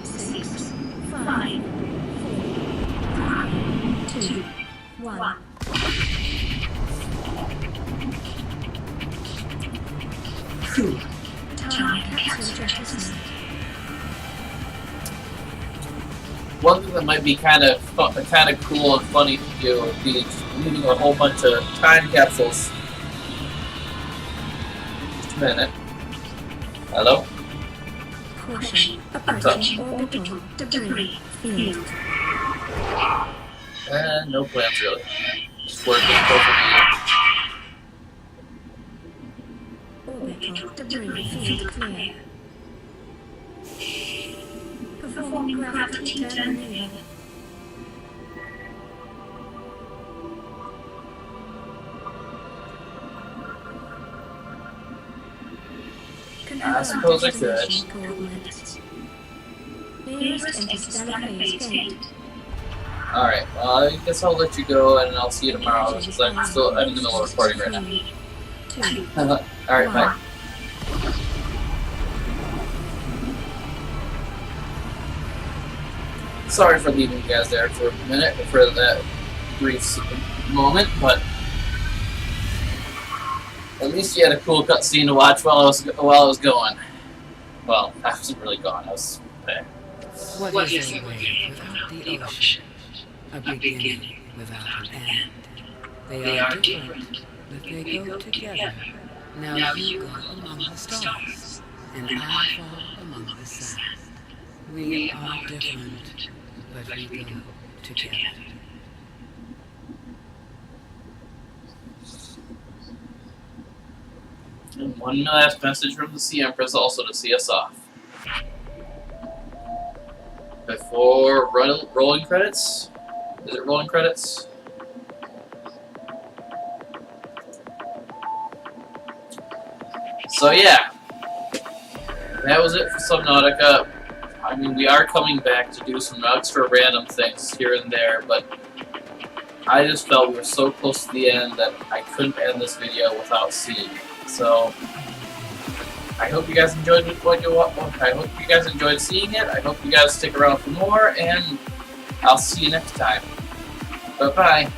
6, 5, 4, 3, 2, 1. Time capsule jettison. One thing that might be kind of cool and funny to do would be leaving a whole bunch of time capsules. Just a minute. Hello? Caution. Approaching orbital debris field. No plans really. Just working perfectly. Orbital debris field clear. Perform gravity turn maneuver. I suppose I could. Nearest interstellar phase gate. Alright, well, I guess I'll let you go and I'll see you tomorrow because I'm in the middle of recording right now. Alright, bye. Sorry for leaving you guys there for a minute, for that brief moment, but at least you had a cool cutscene to watch while I was going. Well, I wasn't really gone, I was there. What is a wave without the ocean? A beginning without an end. They are different, but they go together. Now you go among the stars, and I fall among the sand. We are different, but we go together. And one last message from the Sea Empress also to see us off. Before rolling credits? Is it rolling credits? So yeah, that was it for Subnautica. I mean, we are coming back to do some extra random things here and there, but I just felt we were so close to the end that I couldn't end this video without seeing it. So I hope you guys enjoyed what you watched. I hope you guys enjoyed seeing it. I hope you guys stick around for more, and I'll see you next time. Bye-bye.